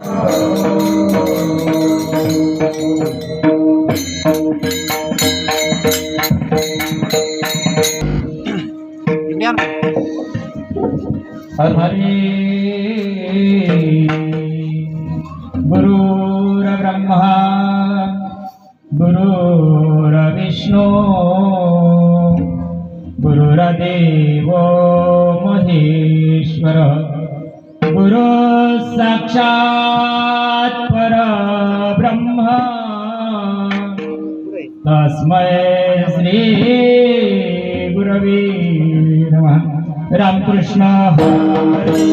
हरि गुरुर्ब्रह्मा गुरुर्विष्णु गुरुर्देव महेश्वर गुरु साक्षात् परब्रह्म तस्मै श्री गुरवे नमः। रामकृष्ण हरी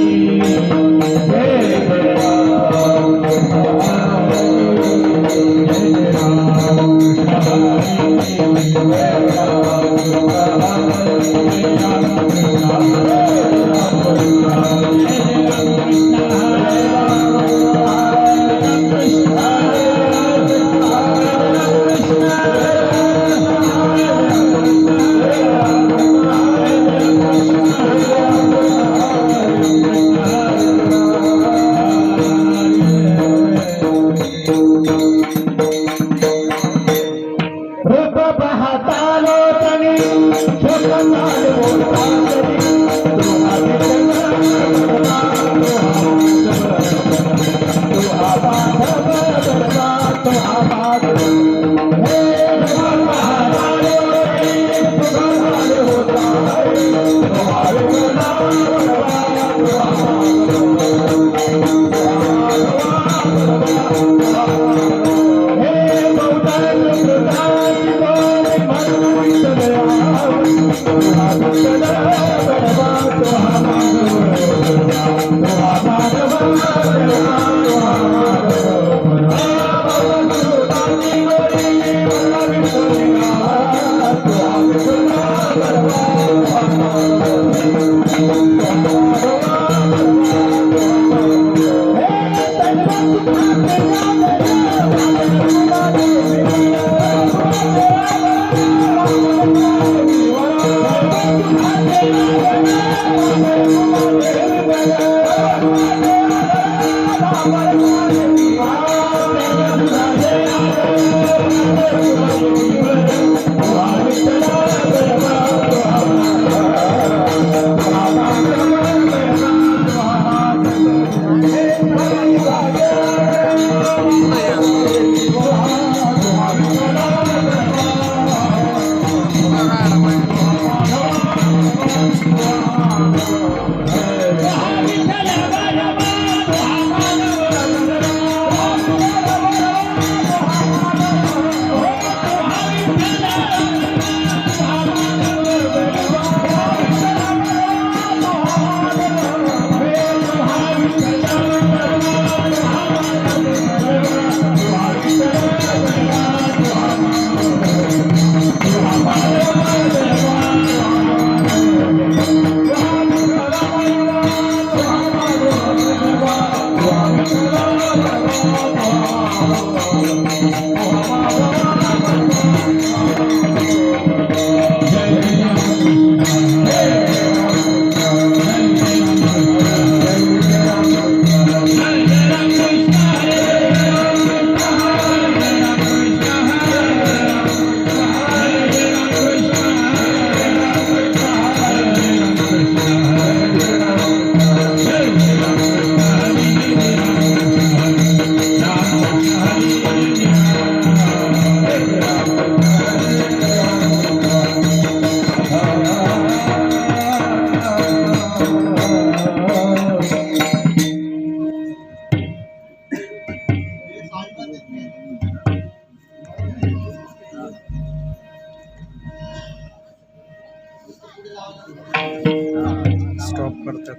स्टॉप करतात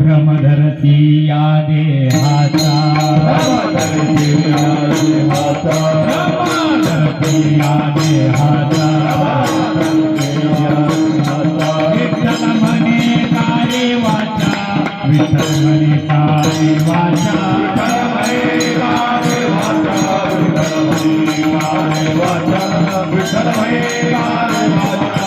ब्रह्मधरती या देहाचा ब्रह्मधरती या देहाचा विठ्ठल म्हणे कारे वाचा विठ्ठल म्हणे कारे वाचा विठ्ठल म्हणे कारे वाचा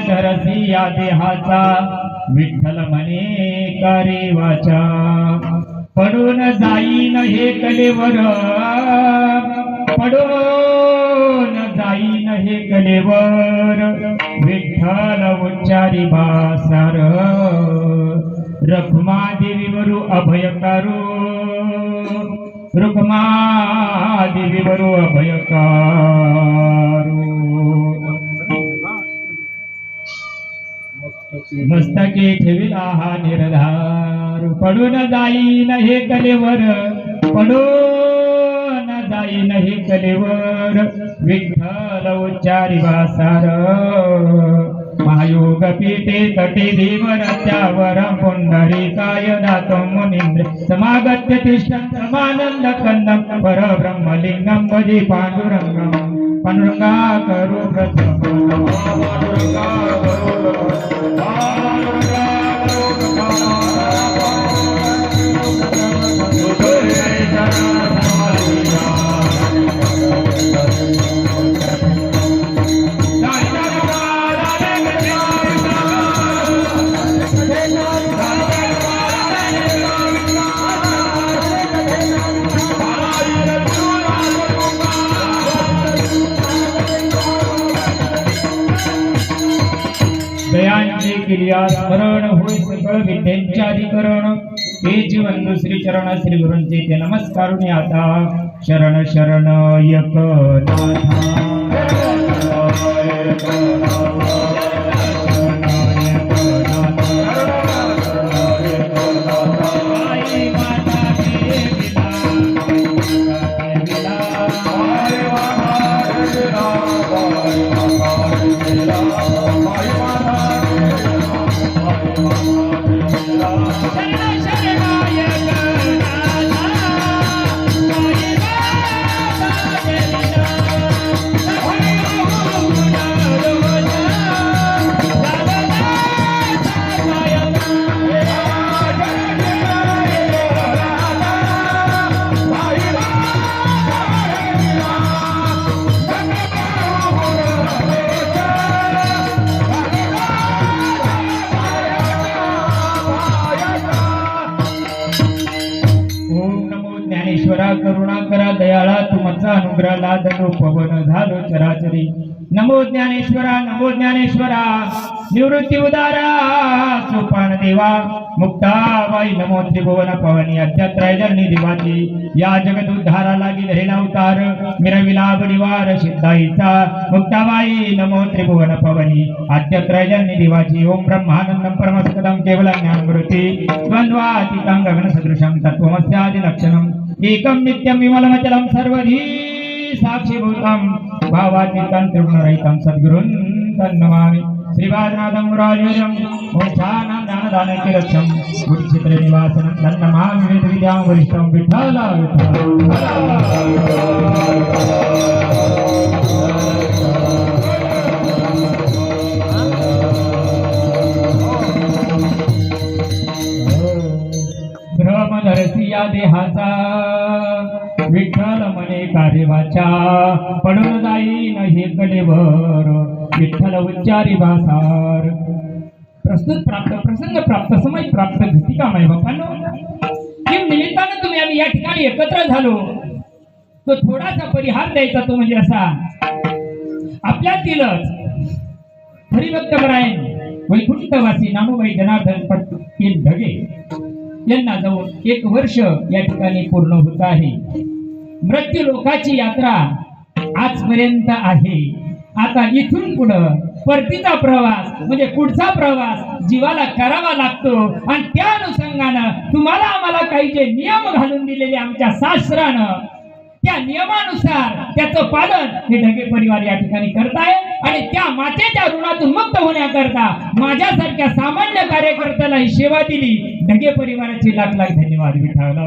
धरसी या देहाचा विठ्ठल म्हणे करे वाचा पडून जाईन हे कलेवर पडून जाईन हे कलेवर विठ्ठल उच्चारी भासार रखुमा देवीवरू अभयकारू रुक्मा देवीवरू अभयकारू मस्तके ठेविला हा निर्धार पडून जाईन हे कलेवर पडून जाईन हे कलेवर विठ्ठल उच्चारी वासार महायोग पीठे तटे देवर त्यावर पुंडरीकाय दातो मुनींद्र समागत्य तिष्ठन् समानंद कंदम परब्रह्मलिंगम वदे पांडुरंगम पांडुरंगा करो प्रथम पांडुरंगा दयांचे क्रिया स्मरण होय सकळ विद्यांचे अधिकरण हे जीवन श्री चरण श्री गुरूंचे ते नमस्कारुनी आता शरण शरण एकनाथा महाराजांचा अनुग्रह लादलो पवन झालो चराचरी नमो ज्ञानेश्वरा नमो ज्ञानेश्वरा निवृत्ती उदारा सोपान देवा मुक्ताबाई नमो त्रिभुवन पवनी अत्यात्रयजनी देवाची या जगत उद्धारा लागी धरेला अवतार मिरविला बडिवार सिद्धाईचा मुक्ताबाई नमो त्रिभुवन पवनी अत्यात्रयजनी देवाची ओम ब्रह्मानंदम परमसुखदम केवलं ज्ञानमूर्ती द्वंद्वातीतं गगन सदृशं तत्त्वमस्यादि लक्षणम् एकं नित्यं विमलमचलं सर्वधी साक्षीभूतं भावातीतं त्रिगुणरहितं सद्गुरुं तन्नमामि श्रीवादनाथं मुरारिहरं मोक्षानां ज्ञानदानकीलक्षं गुरुक्षेत्रनिवासनं तन्नमामि वेदविद्यां वरिष्ठं विठ्ठल भ्रमदर्शिया देहाचा विठ्ठल मने कार्यवाचा पडून जाईन हे कडेवर विठ्ठल उच्चारी भासार प्रस्तुत प्राप्त प्रसंग प्राप्त समय प्राप्त घटिकामय बापांनो किम निमित्तानं तुम्ही आम्ही या ठिकाणी एकत्र झालो तो थोडासा परिहार द्यायचा तो म्हणजे असा आपल्यातीलच हरिभक्तपरायण वैकुंठवासी नामोबाई जनार्दन पाटील ढगे यांना जाऊन 1 वर्ष या ठिकाणी पूर्ण होत आहे. मृत्यू लोकाची यात्रा आजपर्यंत आहे. आता इथून पुढं परतीचा प्रवास म्हणजे पुढचा प्रवास जीवाला करावा लागतो आणि त्या अनुषंगानं तुम्हाला आम्हाला काही जे नियम घालून दिलेले आमच्या शास्त्रानं त्या नियमानुसार त्याचं पालन हे ढगे परिवार या ठिकाणी करताय आणि त्या मातेच्या ऋणातून मुक्त होण्याकरता माझ्यासारख्या सामान्य कार्यकर्त्याला ही सेवा दिली ढगे परिवाराचे लाख लाख धन्यवाद विठ्ठल.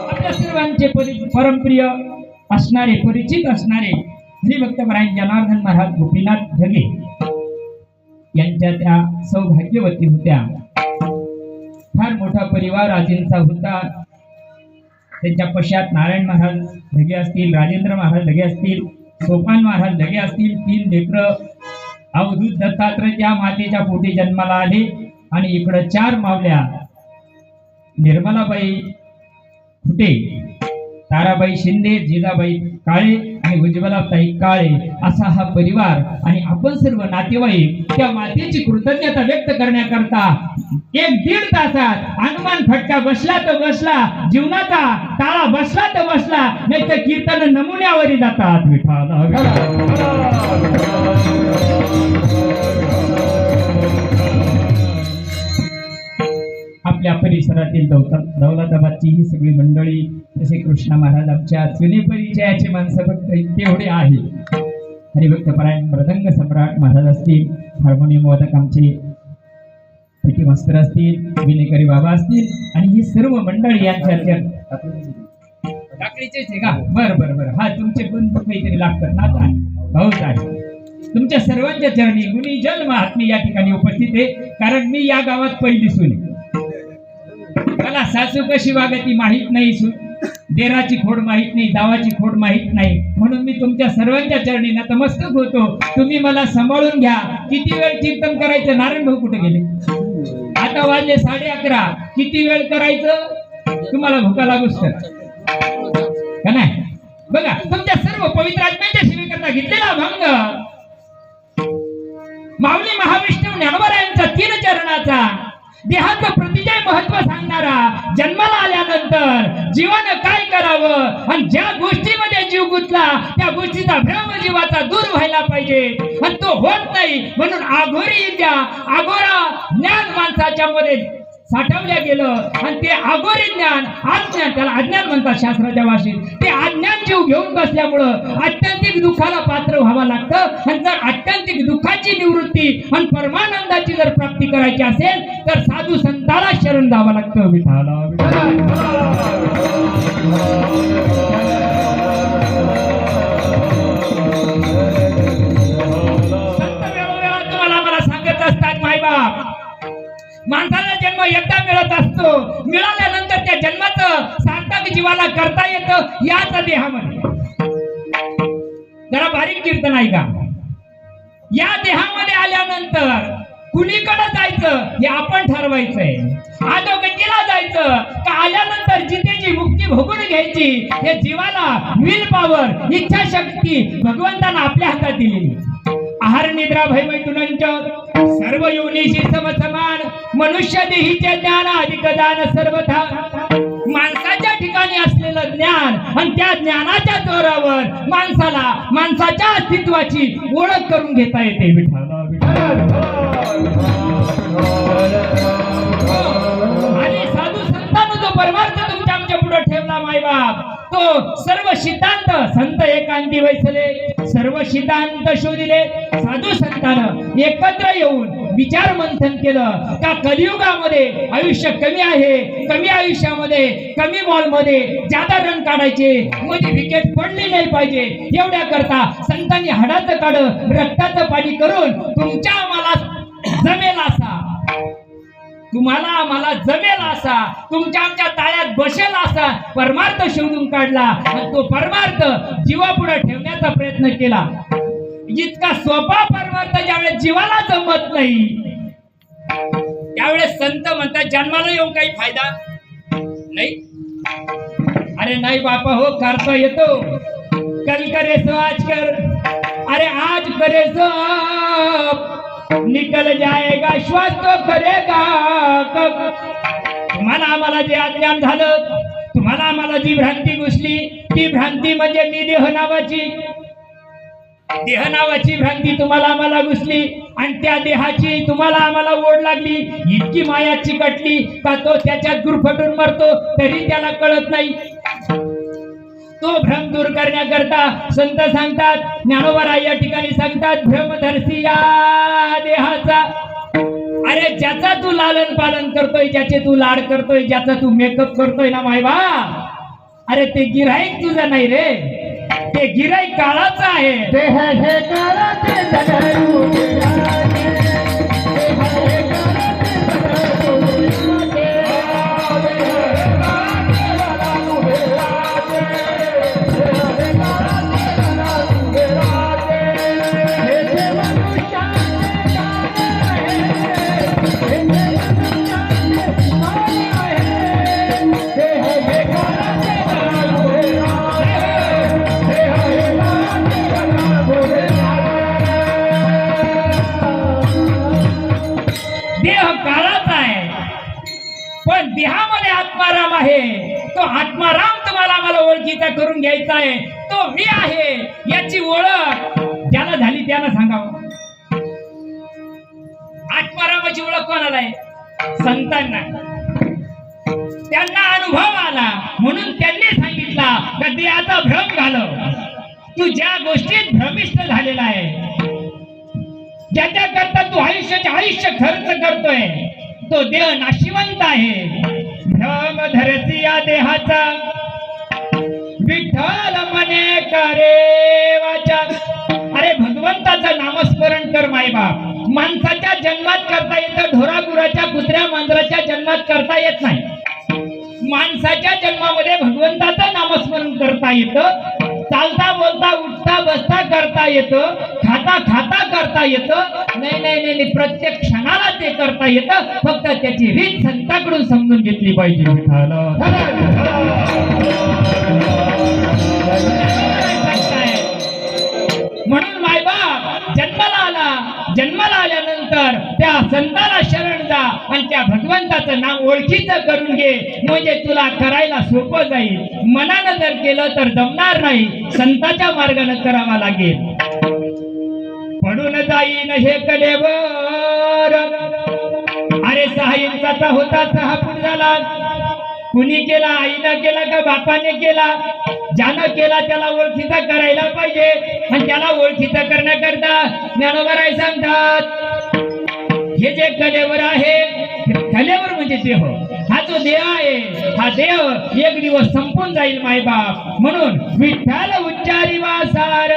आपल्या सर्वांचे परमप्रिय असणारे परिचित असणारे हरिभक्तपरायण जनार्दन महाराज गोपीनाथ ढगे यांच्या त्या सौभाग्यवती होत्या. फार मोठा परिवार आजींचा होता. त्यांच्या पश्चात नारायण महाराज ढगे असतील, राजेंद्र महाराज ढगे असतील, सोपान महाराज ढगे असतील. 3 लेकरं अवधूत दत्तात्रय त्या मातेच्या पोटी जन्माला आले आणि इकडं 4 मावल्या निर्मलाबाई खुटे, ताराबाई शिंदे, जिजाबाई काळे आणि उज्ज्वलाताई काळे असा हा परिवार आणि आपण सर्व नातेवाईक त्या मातेची कृतज्ञता व्यक्त करण्याकरता 1-1.5 तासात हनुमान फटका बसला तर बसला, जीवनाचा ताळा बसला तर बसला, नाही तर कीर्तन नमुन्यावरी जातात विठ्ठल. आपल्या परिसरातील दौलताबादची ही सगळी मंडळी जसे कृष्ण महाराज आमच्या जुने परिचयाचे माणसं फक्त तेवढे आहे. हरिभक्तपरायण मृदंग सम्राट महाराज असतील, हार्मोनियम वादक आमचे पिटी मास्तर असतील, विनेकरी बाबा असतील आणि ही सर्व मंडळी यांच्या टाकडीचेच आहे का? बरं हा तुमचे पण काहीतरी लागतात ना भाऊच आहे. तुमच्या सर्वांच्या चरणी गुणी जल महात्मी या ठिकाणी उपस्थित आहे. कारण मी या गावात पहिली सुनी, मला सासू कशी वागती माहित नाही, देराची खोड माहित नाही, दावाची खोड माहित नाही, म्हणून मी तुमच्या सर्वांच्या चरणी नतमस्तक होतो. तुम्ही मला सांभाळून घ्या. किती वेळ कीर्तन करायचं? नारायण भाऊ कुठे गेले? आता वाजले 11:30. किती वेळ करायचं? तुम्हाला भुका लागूच तर का नाही? बघा तुमच्या सर्व पवित्र आत्म्यांच्या सेवेकरता घेतलेला भंग माऊली महाविष्णू ज्ञानोबरायांचा 3 चरणाचा देहाचं प्रतिजय महत्व सांगणारा, जन्माला आल्यानंतर जीवन काय करावं आणि ज्या गोष्टीमध्ये जीव गुंतला त्या गोष्टीचा भ्रम जीवाचा दूर व्हायला पाहिजे आणि तो होत नाही. म्हणून आघोरी विद्या, आघोरा ज्ञान माणसाच्या मध्ये साठवल्या गेलं आणि ते आघोरी ज्ञान, अज्ञान, त्याला अज्ञान म्हणतात शास्त्राच्या भाषेत. ते अज्ञान जीव घेऊन बसल्यामुळं आत्यंतिक दुःखाला पात्र व्हावं लागतं. आणि जर आत्यंतिक दुःखाची निवृत्ती आणि परमानंदाची जर प्राप्ती करायची असेल तर साधू संताला शरण जावं लागतं विठ्ठल. संत वेळोवेळा तुम्हाला मला सांगत असतात मायबाप, माणसाला जन्म एकदा मिळत असतो, मिळाल्यानंतर त्या जन्माचं सार्थक जीवाला करता येतं याच देहामध्ये. जरा बारीक कीर्तन आहे का? या देहामध्ये आल्यानंतर कुणीकडे जायचं हे आपण ठरवायचंय. अधोगतीला जायचं का आल्यानंतर जितेची मुक्ती भोगून घ्यायची हे जीवाला विल पॉवर इच्छाशक्ती भगवंतानं आपल्या हातात दिलेली. आहार निद्रा भयमैथुनंच सर्व योनीशी समसमान मनुष्य देहीचे ज्ञान अधिक दान सर्वथा. माणसाच्या ठिकाणी असलेलं ज्ञान आणि त्या ज्ञानाच्या जोरावर माणसाला माणसाच्या अस्तित्वाची ओळख करून घेता येते. विठाला आणि साधू संतांनो जो परमार्थ तुमच्या आमच्या पुढे ठेवला मायबाप तो सर्व सिद्धांत संत एकांती वैसले सर्व सिद्धांत शोधिले. साधू संतानं एकत्र येऊन विचार मंथन केलं का कलियुगामध्ये आयुष्य कमी आहे, कमी आयुष्यामध्ये कमी बॉलमध्ये जादा रन काढायचे म्हणजे विकेट पडली नाही पाहिजे. एवढ्या करता संतांनी हाडाचं काढ रक्ताचं पाणी करून तुमच्या आम्हाला जमेल असा तुम्हाला आम्हाला जमेल असा तुमच्या आमच्या ताळ्यात बसेल असा परमार्थ शोधून काढला आणि तो परमार्थ जीवापुढे ठेवण्याचा प्रयत्न केला. इतका सोपा परमार्थ ज्यावेळेस जीवाला जमत नाही त्यावेळेस संत म्हणतात जन्माला येऊन काही फायदा नाही. अरे नाही बापा हो करता येतो. कल करे सो आज कर, अरे आज करे सो निकल जाएगा श्वास तो करेगा कब. तुम्हाला आम्हाला जे अज्ञान झालं तुम्हाला आम्हाला जी भ्रांती घुसली ती भ्रांती म्हणजे मी देह नावाची भ्रांती तुम्हाला आम्हाला घुसली आणि त्या देहाची तुम्हाला आम्हाला ओढ लागली. इतकी माया चिकटली का तो त्याच्यात गुरफटून मरतो तरी त्याला कळत नाही. तो भ्रम दूर करण्याकरता संत सांगतात ज्ञानोबा या ठिकाणी सांगतात भ्रमदर्शी या देहाचा. अरे ज्याचा तू लालन पालन करतोय ज्याचे तू लाड करतोय ज्याचा तू मेकअप करतोय ना मायबा अरे ते गिराईक तुझं नाही रे ते गिराईक काळाचं आहे. पण देहामध्ये आत्माराम आहे. तो आत्माराम तुम्हाला आम्हाला ओळखीचा करून घ्यायचा आहे. तो मी आहे याची ओळख ज्याला झाली त्याला सांगावं. आत्मारामाची ओळख कोणाला आहे? संतांना. त्यांना अनुभव आला म्हणून त्यांनी सांगितला की देहाचा भ्रम घालव. तू ज्या गोष्टीत भ्रमिष्ट झालेला आहे ज्याच्याकरता तू आयुष्य खर्च करतोय तो देह नाशिवंत आहे. भ्रम धरसी या देहाचा विठ्ठल मने करे वाचा. अरे भगवंताचं नामस्मरण कर मायबाप. माणसाच्या जन्मात करता येतं ढोरागुराच्या कुत्र्या मांजराच्या जन्मात करता येत नाही. माणसाच्या जन्मामध्ये भगवंताचं नामस्मरण करता येतं. चालता बोलता उठता बसता करता येतं. खाता खाता करता येतं. नाही प्रत्येक क्षणाला ते करता येतं. फक्त त्याची रीत संतांकडून समजून घेतली पाहिजे. म्हणून मायबाप जन्माला आल्यानंतर त्या संताला शरण जा आणि त्या भगवंताचं नाव ओळखीचं करून घे म्हणजे तुला करायला सोपं जाईल. मनानं जर केलं तर जमणार नाही. संताच्या मार्गाने करावा लागेल. पडून जाईन हे कलेवर. अरे 6 इंचाचा होता 6 फूट झाला. कुणी केला? आईनं केला का बापाने केला? ज्यानं केला त्याला ओळखीचा करायला पाहिजे. आणि त्याला ओळखीचा करण्याकरता ज्ञानोबा सांगतात हे जे कलेवर आहे कलेवर म्हणजे देह. हा जो देह आहे हा देह एक दिवस संपून जाईल मायबाप. म्हणून विठ्ठल उच्चारी वासार.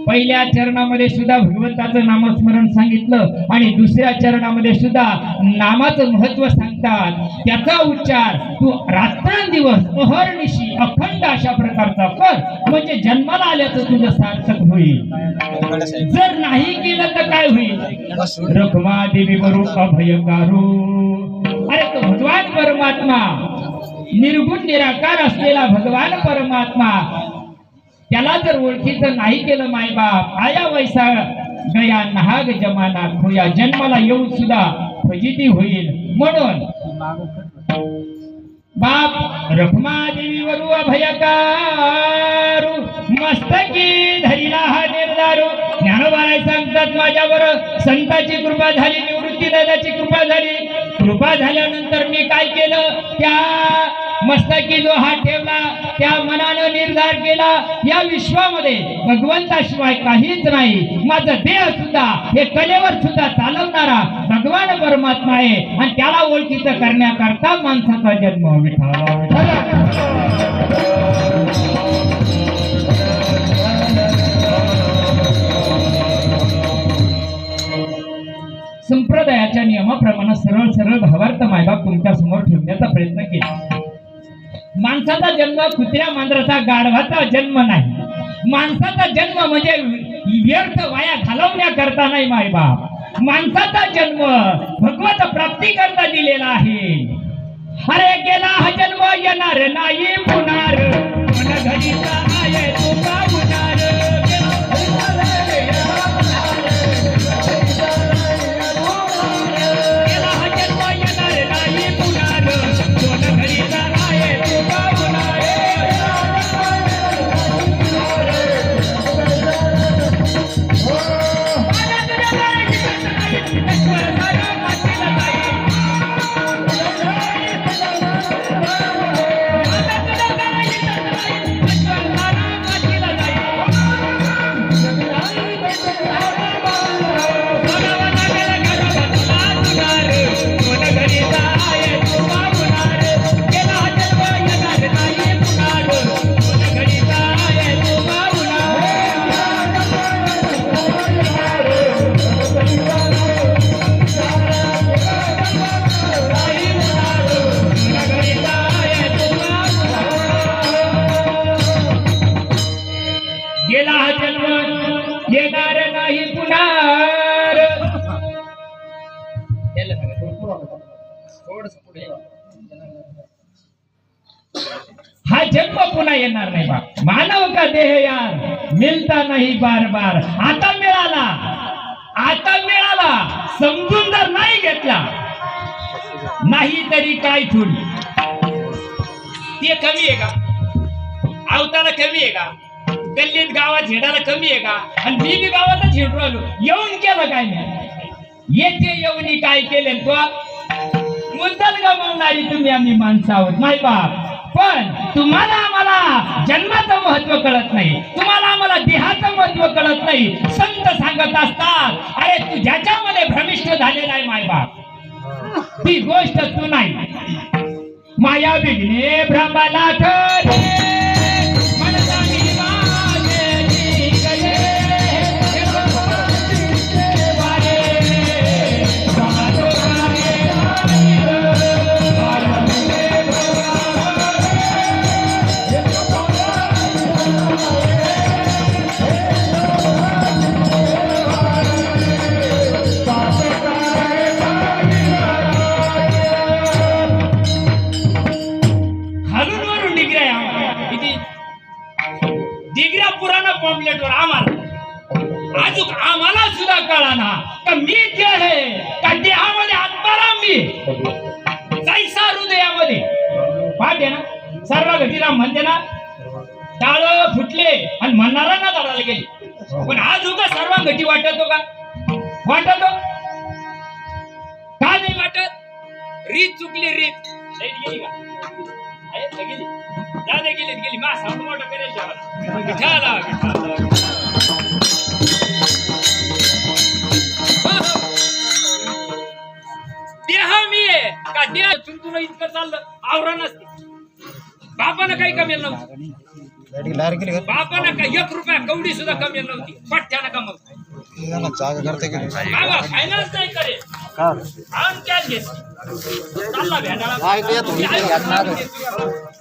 पहिल्या चरणामध्ये सुद्धा भगवंताचं नामस्मरण सांगितलं आणि दुसऱ्या चरणामध्ये सुद्धा नामाचं महत्व सांगतात. म्हणतात त्याचा उच्चार तू रात्रंदिवस अहर्निशी अखंड अशा प्रकारचा कर, म्हणजे जन्माला आल्याचं तुझं सार्थक होईल. जर नाही केलं तर काय होईल? रखमा देवी वरू अभयकारू. अरे तो भगवान परमात्मा, निर्गुण निराकार असलेला भगवान परमात्मा, त्याला जर ओळखीचं नाही केलं मायबाप, आया वैसा गया नाग जमाना खोया, जन्माला येऊन सुद्धा फजिती होईल. म्हणून बाप रखमा देवी वरू अभयकारू, मस्तकी धरिला हा निर्धारू. ज्ञानोबाराय सांगतात माझ्यावर संताची कृपा झाली, निवृत्ती दादाची कृपा झाली. कृपा झाल्यानंतर मी काय केलं? त्या मस्तकी जो हात ठेवला, त्या मनानं निर्धार केला या विश्वामध्ये भगवंताशिवाय काहीच नाही. माझं देह सुद्धा हे कलेवर सुद्धा चालवणारा भगवान परमात्मा आहे, आणि त्याला ओळखीचं करण्याकरता माणसाचा जन्म संप्रदायाच्या नियमाप्रमाणे सरळ सरळ भावार्थ मायबाप तुमच्या समोर ठेवण्याचा प्रयत्न केला. माणसाचा जन्म कुत्र्या मांजराचा गाढवाचा जन्म नाही. माणसाचा जन्म म्हणजे व्यर्थ वाया घालवण्याकरता नाही मायबाप. माणसाचा जन्म भगवत प्राप्ती करता दिलेला आहे. अरे गेला हा जन्म येणार नाही पुणार, मन घरीचा आहे तो का होणार. गेला हा जन्म येणार नाही पुणार. हा जन्म पुन्हा येणार नाही बा. मानव का देह यार मिळता नाही बार बार. आता मिळाला, आता मिळाला, समजून जर नाही घेतला नाही तरी काय थोडी. ते कमी आहे का? अवताला कमी आहे का? गल्लीत गावात झेडाला कमी आहे का? आणि मी बी गावातच झेडू आलो. येऊन केलं काय नाही? येथे येऊन काय केले? तो मुद्दाच गमावणारी तुम्ही आम्ही माणसं आहोत माय बाप. पण तुम्हाला आम्हाला जन्माचं महत्व कळत नाही, तुम्हाला आम्हाला देहाचं महत्व कळत नाही. संत सांगत असतात अरे तू ज्याच्यामध्ये भ्रमिष्ट झालेला आहे माय बाप, ती गोष्ट तू नाही. माया विघ्ने भ्रमाला ठरे पॉम्पलेटवर आम्हाला अजून आम्हाला सुद्धा कळाना का मी जे आहे का देहामध्ये आत्माराम मी जैसा हृदयामध्ये पाहते ना सर्व घटीला म्हणते ना टाळ फुटले आणि म्हणणारा ना दाडाला गेले. पण आज उगा सर्व घटी वाटतो का? वाटतो का नाही वाटत? रीत चुकली, रीत गेली का? गेली दादा गेली गेली मा साऊंड मोठा करेल जेव्हा देह मी आहे का? देह तुला इतकं चाललं आवरण असते. बापानं काही कमी नव्हती, बापानं काही 1 रुपया कवडी सुद्धा कमी नव्हती. पठ्ठ्यानं कमवत जागा करते की नाही? बाबा फायनान्स नाही करे का आम कॅश घेत चालला भेंडाळा काय ते तुम्ही ते घालणार?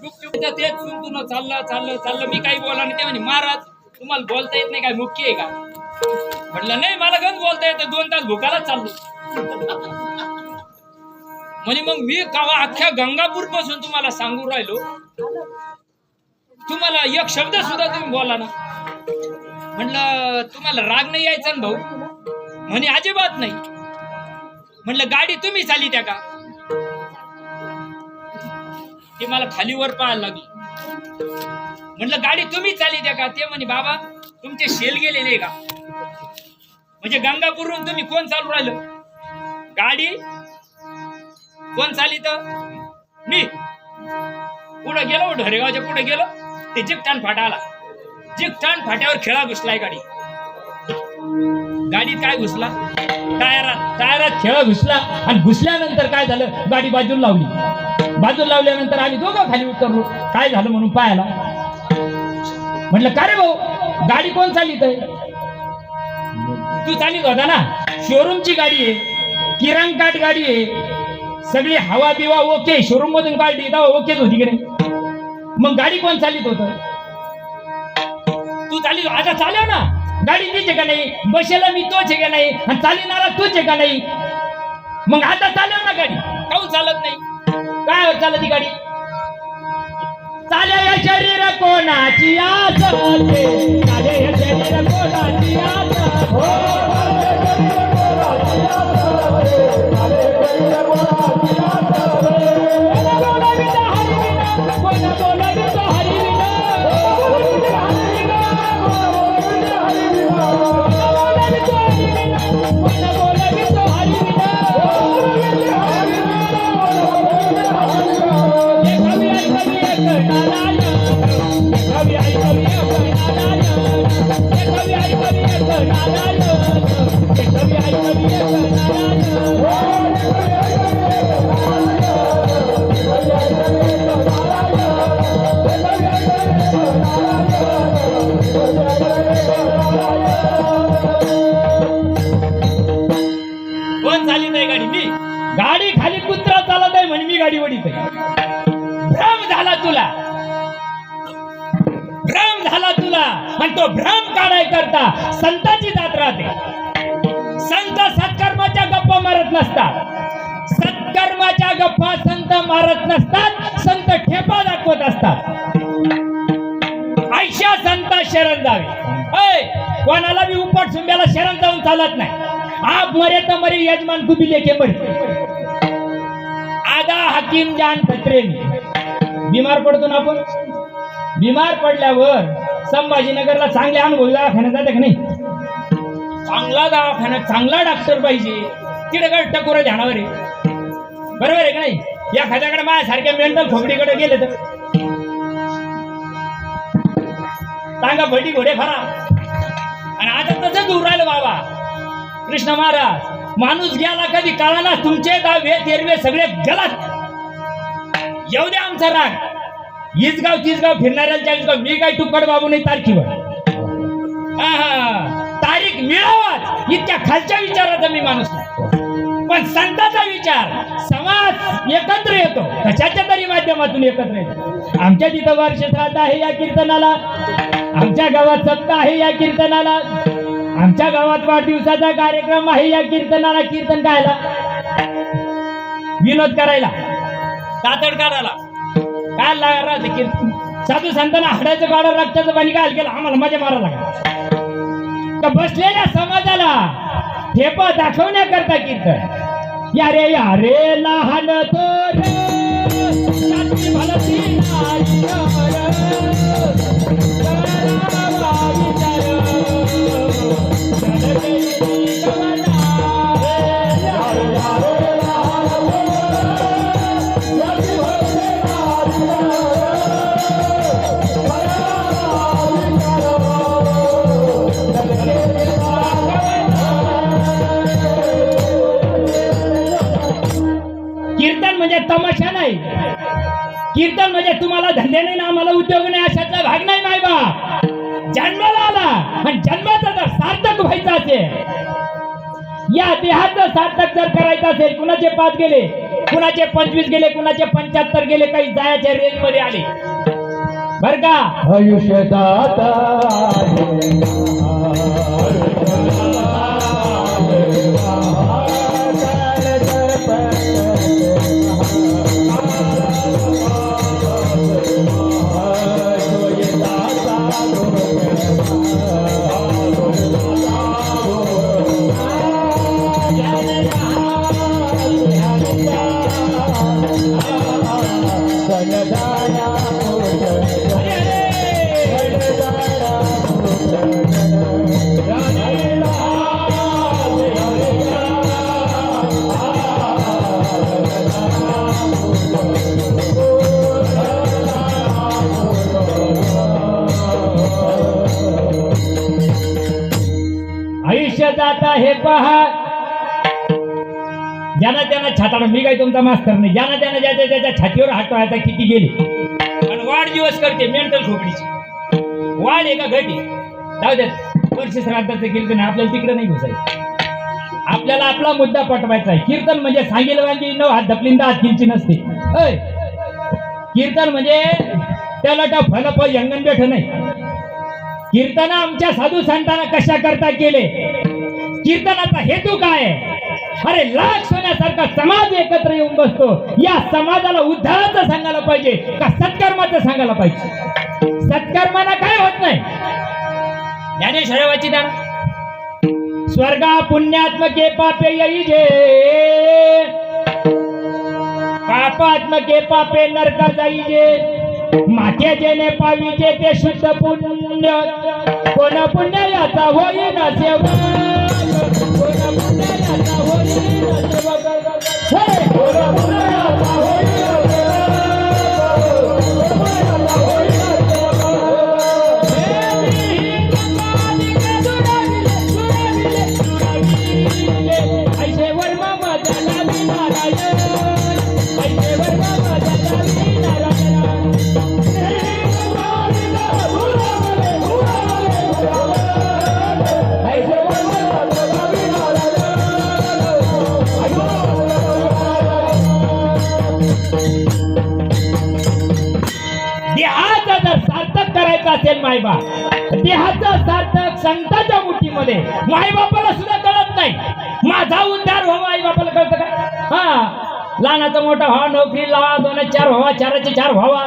गुपचूप तेच सुनतून चाललं मी काही बोला नाही ते म्हणे महाराज तुम्हाला बोलता येत नाही काय मुख्य आहे का म्हटलं नाही मला गंज बोलता येतं 2 तास भुकालाच चाललो म्हणे मग मी कावा अख्ख्या गंगापूर पासून तुम्हाला सांगू राहिलो तुम्हाला एक शब्द सुद्धा तुम्ही बोला ना म्हटलं तुम्हाला राग नाही यायचा ना भाऊ म्हणे अजिबात नाही म्हटलं गाडी तुम्ही चाली त्या का ते मला खालीवर पाहायला लागली म्हटलं गाडी तुम्ही चाली त्या का ते म्हणे बाबा तुमचे शेल गेले नाही का म्हणजे गंगापूरहून तुम्ही कोण चालू राहिलं गाडी कोण चालित मी पुढे गेलो ढोरेगावच्या पुढे गेलो ते जिकटान फाटा आला जिकटान फाट्यावर खेळा घुसलाय गाडीत काय घुसला टायरात खेळा घुसला आणि घुसल्यानंतर काय झालं गाडी बाजूला लावल्यानंतर आम्ही दोघं खाली उतरलो काय झालं म्हणून पाहायला म्हटलं का रे भाऊ गाडी कोण चालित आहे तू चालित होता ना शोरूमची गाडी आहे किराण काट गाडी आहे सगळी हवा बिवा ओके शोरूम मधून काढली तेव्हा ओकेच होती की नाही मग गाडी कोण चालित होत तू चालित आता चालव ना गाडी तीच आहे का नाही बसेला मी तोच आहे का नाही आणि चालणारा तोच आहे का नाही मग आता चालव ना गाडी काहून चालत नाही काय चालत ती गाडी चाले या शरीर कोणाची आस होते चाले या शरीर कोणाची आस गाडी खाली कुत्रा चालत आहे म्हणे मी गाडी वडीत भ्रम झाला तुला आणि तो भ्रम काढाय करता संतांची जात राहते संत सत्कर्माच्या गप्पा मारत नसतात सत्कर्माच्या गप्पा संत मारत नसतात संत ठेपा दाखवत असतात आयशा संत शरण जावे कोणाला बी उपट सुंब्याला शरण जाऊन चालत नाही आप मरे तर मरे यजमान कुबी लेके मरे आधा हकीम जान खतरे बीमार पडतो ना आपण बीमार पडल्यावर संभाजीनगरला चांगले अनुभव दवाखान्यात जाते का नाही चांगला दवाखाना चांगला डॉक्टर पाहिजे तिकडे काय टकोरा ध्यानावर आहे बरोबर आहे का नाही या खात्याकडे माझ्यासारख्या मेंटल खोबडीकडे गेले तर सांगा भटी घोडे फरा आणि आता तसंच दूर राहिलं बाबा कृष्ण महाराज माणूस गेला कधी कळाला तुमचे दावे तेरवे सगळे गेलात येऊ द्या आमचा राग हीच गाव तीच गाव फिरणाऱ्या 40 गाव मी काय तुकड बाबू नाही तारखीवर तारीख मिळावाच इतक्या खालच्या विचाराचा मी माणूस नाही पण संतांचा विचार समाज एकत्र येतो कशाच्या तरी माध्यमातून एकत्र येतो आमच्या तिथं वर्ष श्राद्ध आहे या कीर्तनाला आमच्या गावात सप्ताह आहे या कीर्तनाला आमच्या गावात वाढदिवसाचा कार्यक्रम आहे या कीर्तनाला कीर्तन गायला विनोद करायला तातड काढायला काय लागणार कीर्तन साधू संतांना हाडाचं गाडा रक्ताचं पाणी काय केलं आम्हाला मजा मारायला लागला तर बसलेल्या समाजाला ठेपा दाखवण्याकरता कीर्तन या रे लहान थोर कीर्तन म्हणजे तमाशा नाही कीर्तन म्हणजे तुम्हाला धंदे नाही ना आम्हाला उद्योग नाही अशातला भाग नाही मायबा जन्माला आला आणि जन्माचा जर सार्थक व्हायचा असेल, या देहाचं सार्थक जर करायचं असेल, कुणाचे 5 गेले, कुणाचे 25 गेले, कुणाचे 75 गेले, काही जायच्या रेंज मध्ये आले बर का. आयुष्य दाता आयुष्य जाता हे पहा, ज्यांना त्यांना छाताडा, मी काही तुमचा मास्तर नाही, ज्यांना त्यांना ज्याच्या त्याच्या छातीवर हात टोळायचा किती गेले आणि वाढदिवस करते मेंटल खोपडीची वाढ एका घटी जाऊ देत. वर्ष श्राद्धाचं कीर्तन आहे, आपल्याला तिकडे नाही घुसायचं, आपल्याला आपला मुद्दा पटवायचा आहे. कीर्तन म्हणजे सांगेल वांगी न हात धपलींदा हात किंची नसते. कीर्तन म्हणजे त्याला का फलप यंगन बेठ नाही. कीर्तन आमच्या साधू संतांना कशा करता केले, कीर्तनाचा हेतू काय आहे? अरे लाख सोन्यासारखा समाज एकत्र येऊन बसतो, या समाजाला उद्धाराचं सांगायला पाहिजे का सत्कर्माचं सांगायला पाहिजे? सत्कर्माला काय होत नाही. ज्ञानेश्वराची दान स्वर्गा पुण्यात्मके पापे येईजे, पापात्मके पापे नरका जाईजे. माथे जेने पाविजे ते शुद्ध पुण्य, कोण पुण्याचा होईन सेवक, कोण पुण्याचा होईन सेवक, हे कोण पुण्याचा होईन ऐसे वर्मा मदला नारायण, ऐसे वर्मा मदला नारायण. देहाचा जर सार्थक करायचा असेल मायबाप, देहाचं सार्थक संतांच्या मुठीमध्ये, मायबापाला सुद्धा कळत नाही. माझा उद्धार व्हावा आई बापाला कळतं का? हा, लहानाचा मोठा व्हावा, नोकरी लावा, 2-4 व्हावा, 4-4 व्हावा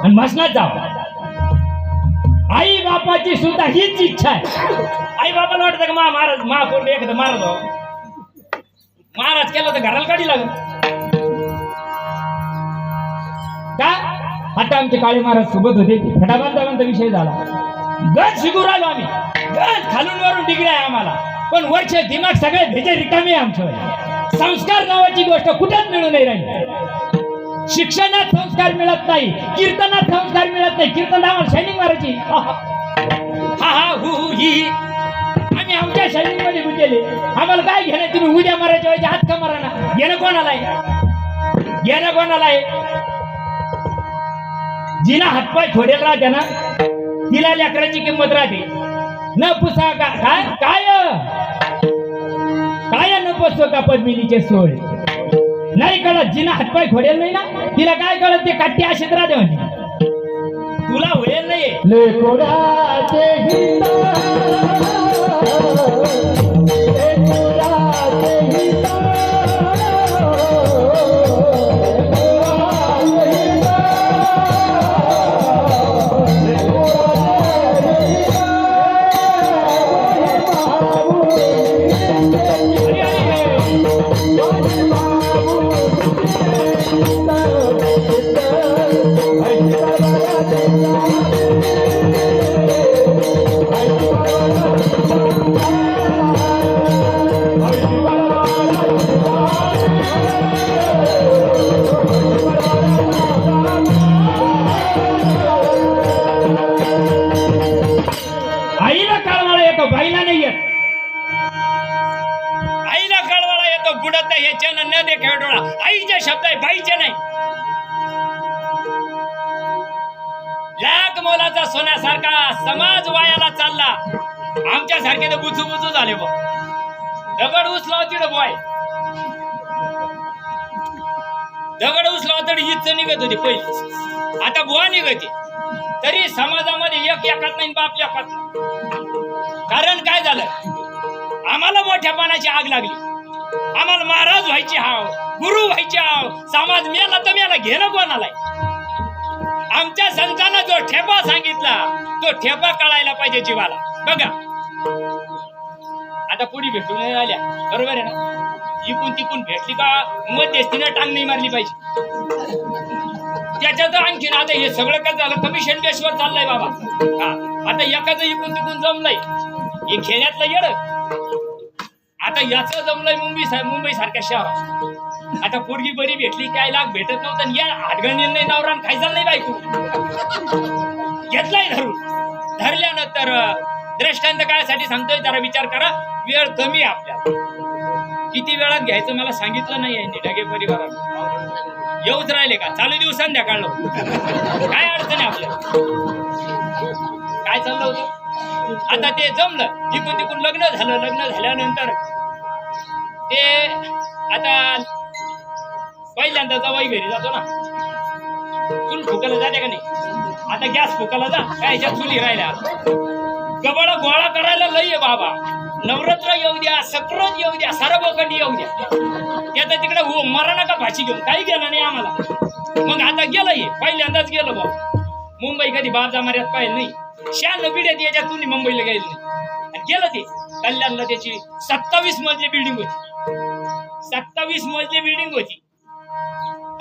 आणि मसनात जावा. आई बापाची सुद्धा हीच इच्छा आहे. आई बापाला वाटतं का महाराज महापूर एखादं महाराज व्हावं, महाराज केलं तर घराला काढी लागेल का? आता आमचे काळे महाराज सोबत होते, फटाबांधाबांचा विषय झाला. गज शिकू राहिलो आम्ही, गज खालून वरून डिग्री आहे आम्हाला, पण वर्ष दिमाग सगळे भेजे रिकामे आमचं. संस्कार नावाची गोष्ट कुठेच मिळू नाही राहिली. शिक्षणात संस्कार मिळत नाही, कीर्तनात संस्कार मिळत नाही. कीर्तन आम्हाला शायनिंग मारायची, हा हा हु हु ही, आम्ही आमच्या शायनिंग मध्ये गुंतलेले. आम्हाला काय घेणं, तुम्ही उद्या मारायच्या वेळेच्या हात का मारा ना, घेणं कोणाला आहे, घेणं कोणाला आहे? जिना हातपाय थोडेल राहते ना, तिला लेकराची किंमत राहते. न पुसा का काय काय काय न पुसतो का पद्मिनीचे सोळ, नाही कळत. जिना हातपाय थोडेल नाही ना, तिला काय कळत? ते काट्टी अशीच राहते म्हणजे, तुला होईल नाही. आईला कळवाळा येतो, बाईला नाही येत. आईला कळवाळा येतो, बुडत ह्याच्या न देखा डोळा. आईचे शब्द आहे, बाईचे नाही. लाख मोलाचा सोन्यासारखा समाज वायाला चालला. आमच्यासारखे तर बुचू बुचू झाले बा. दगड उचलाव तिड बॉय, दगड उचलाव तरी हिच निघत होती पहिली. आता बुवा निघते तरी समाजामध्ये एक एकात नाही, बाप एकात नाही. कारण काय झालं, आम्हाला मोठ्यापणाची आग लागली. आम्हाला महाराज व्हायची हाव, गुरु व्हायची हाव. समाज मेला तर मेला, घेणं कोणाला. आमच्या संतांना जो ठेपा सांगितला तो ठेपा कळायला पाहिजे जीवाला. बघा आता पुढे भेटून नाही आल्या, बरोबर आहे ना. इकून तिकून भेटली का मध्यस्थीनं टांग नाही मारली पाहिजे. त्याच्यात आणखीन आता हे सगळं काय झालं, कमिशन बेसवर चाललंय बाबा. हा आता एखादं इकून तिकून जमलंय, हे खेड्यातलं येड. आता याचं जमलंय मुंबई सारख्या शहरात. आता पोरगी बरी भेटली, काय लाग भेटत नव्हतं. या आडगणी नाही, नवरा खायचा नाही बायको. घेतलाय धरून, धरल्यानंतर दृष्टांत काळासाठी सांगतोय, जरा विचार करा. वेळ कमी आपल्याला, किती वेळात घ्यायचं मला सांगितलं नाही यांनी. ढगे परिवाराला येऊच राहिले का, चालू दिवस संध्याकाळलं. काय अडचण आहे आपल्याला, काय चाललं होतं. आता ते जमलं, इकून तिकून लग्न झालं. लग्न झाल्यानंतर ते आता पहिल्यांदा जावाई घरी जातो ना, चूल फुकायला जाते का नाही. आता गॅस फुकायला जा, काय ह्याच्यात चुली राहिल्या. गबळ गोळा करायला लई आहे बाबा. नवरात्र येऊ द्या, सक्रोज येऊ द्या, सरबोकंडी येऊ द्या, त्याचा तिकडे मरा नका भाची घेऊन. काही गेलं नाही आम्हाला. मग आता गेलं, हे पहिल्यांदाच गेलं बाबा. मुंबई कधी बाजा मार्यात पाहिजे नाही. 96 पिढ्यात याच्यात तुम्ही मुंबईला गेले नाही. आणि गेलं ते कल्याणला, त्याची 27 मजली बिल्डिंग होती. 27 मजली बिल्डिंग होती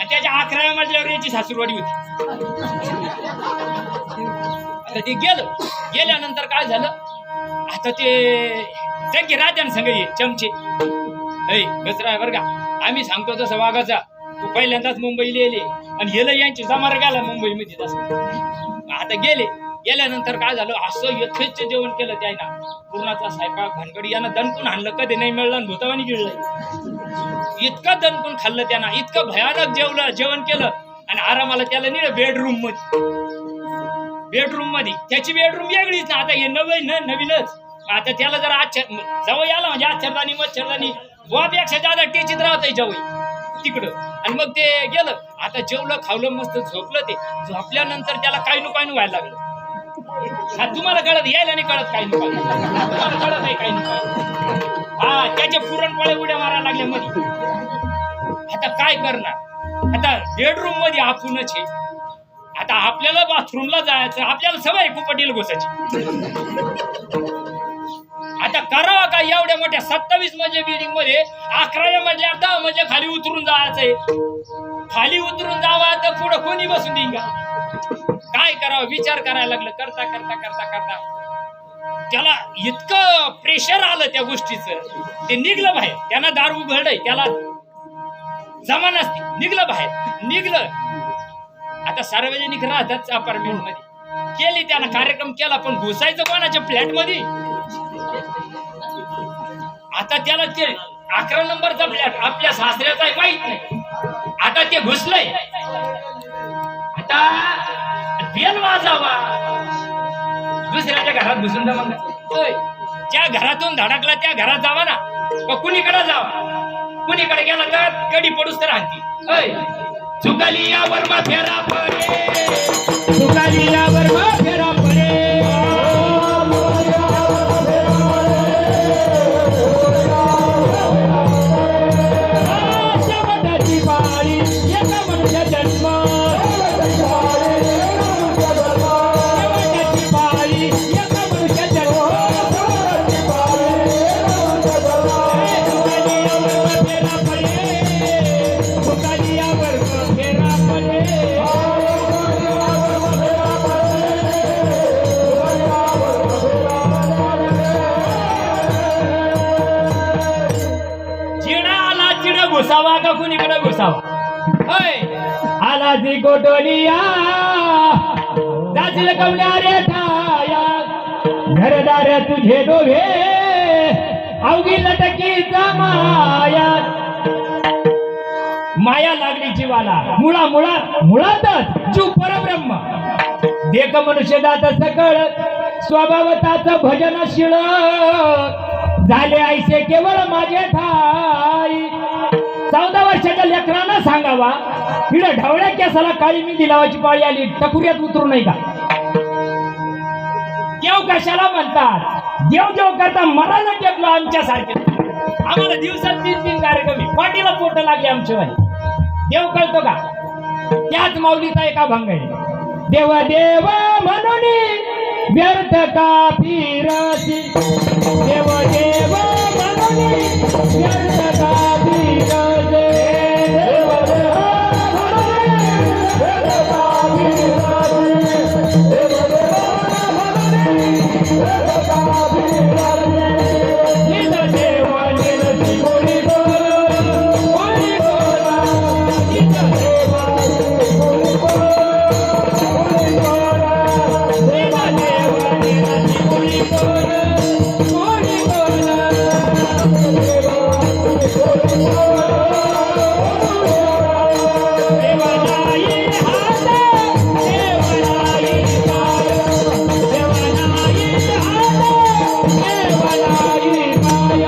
आणि त्याच्या 11व्या मजल्यावर याची सासूरवाडी होती. आता ते गेल्यानंतर काय झालं, आता ते जग्गी राजाने सांग ये चमचे गचरा बरं का. आम्ही सांगतो तसं वागाचा. तू पहिल्यांदाच मुंबईला गेले आणि गेलं यांची जमार गेला मुंबईमध्ये तसं. आता गेल्यानंतर काय झालं, असं यथेच जेवण केलं त्यानं. पूर्णाचा स्वयंपाक भानगडी यानं दणकून आणलं, कधी नाही मिळलं आणि भूतावानी गिळलं. इतकं दणकून खाल्लं त्यानं, इतकं भयानक जेवण केलं. आणि आरामाला त्याला नेलं बेडरूम मध्ये. त्याची बेडरूम वेगळीच ना. आता हे नवीनच. आता त्याला जरा जवळ आला म्हणजे आश्चर्यदानी मच्छरदानी वापेक्षा जादा टेचित राहतंय जवळ तिकडं. आणि मग ते गेलं. आता जेवलं खावलं मस्त झोपलं. ते झोपल्यानंतर त्याला काही व्हायला लागलं. हा तुम्हाला कळत, यायला नाही कळत, काही तुम्हाला कळत आहे काही नाही. हा त्याचे पुरणपोळ्या उड्या मारायला लागल्या मध्ये. आता काय करणार, आता बेडरूम मध्ये आपणच आहे. आता आपल्याला बाथरूमला जायचं, आपल्याला सवय कुपटीला घुसायची. आता करावा काय, एवढ्या मोठ्या 27 मजल्या बिल्डिंग मध्ये 11व्या मजल्या 10 मजल्या खाली उतरून जायचंय. खाली उतरून जावा तर पुढं कोणी बसून देईन का. काय करावं विचार करायला लागलं. करता त्याला इतकं प्रेशर आलं त्या गोष्टीचं. ते निघलं बाहेर. त्यांना दार उघडलंय, त्याला जमा नसते. निघलं बाहेर. आता सार्वजनिक राहतात अपार्टमेंट मध्ये. केली त्यानं कार्यक्रम केला, पण घुसायचं कोणाच्या फ्लॅट मध्ये. आता त्याला ते 11 नंबरचा फ्लॅट आपल्या सासऱ्याचा माहित नाही. आता ते घुसलंय. आता बेल वाजावा, दुसऱ्याच्या घरात घुसून जा. मग ज्या घरातून धडकला त्या घरात जावा ना. कुणीकडे जावा, कुणीकडे गेला तर कडी पडूस तर आणती. चुकाली यावर फेरा पडे, चुकाली यावर फेरा पडे. शेवटाची पाळी एका मनुष्य जन्म, शेवटाची पाळी एका मनुष्य जन्म. चुकाली यावर फेरा पडे, घुसावा का कुणीकडे घुसावा. आला जी गोटोलिया जातील कवड्या ठाया, घरदार तुझे दोघे अवघी लटकीचा माया. माया लागली जीवाला मुळातच जीव परब्रह्म. देख मनुष्य दात सकळ स्वभावताच भजनशील झाले ऐसे केवळ माझे ठाई. 14 वर्षाच्या लेकरांना सांगावा इकडे ढवळ्या केसाला काळी मेहंदी लावायची पाळी आली, टकुऱ्यात उतरू नाही का? देव कशाला म्हणतात? देव देव करता मराला टेकलो आमच्यासारखे. आम्हाला दिवसात 3-3 कार्यक्रम आहे, पाठीला पोट लागले आमच्या. देव कळतो का? त्याच माऊलीचा एका भंग आहे, देव देव म्हणून व्यर्थ का फिरती, देव देव म्हणून व्यर्थ का फिरते, देव देव म्हणून व्यर्थ का फिरते, देव देव म्हणून व्यर्थ का फिरते. निज देव निरती कोणी बोला, कोणी बोला, निज देव कोणी बोला, कोणी बोला, देव देव निरती कोणी बोला, कोणी बोला, देव कोणी बोला, देव नाही हात, देव नाही पाय, देव नाही हात, देव नाही पाय,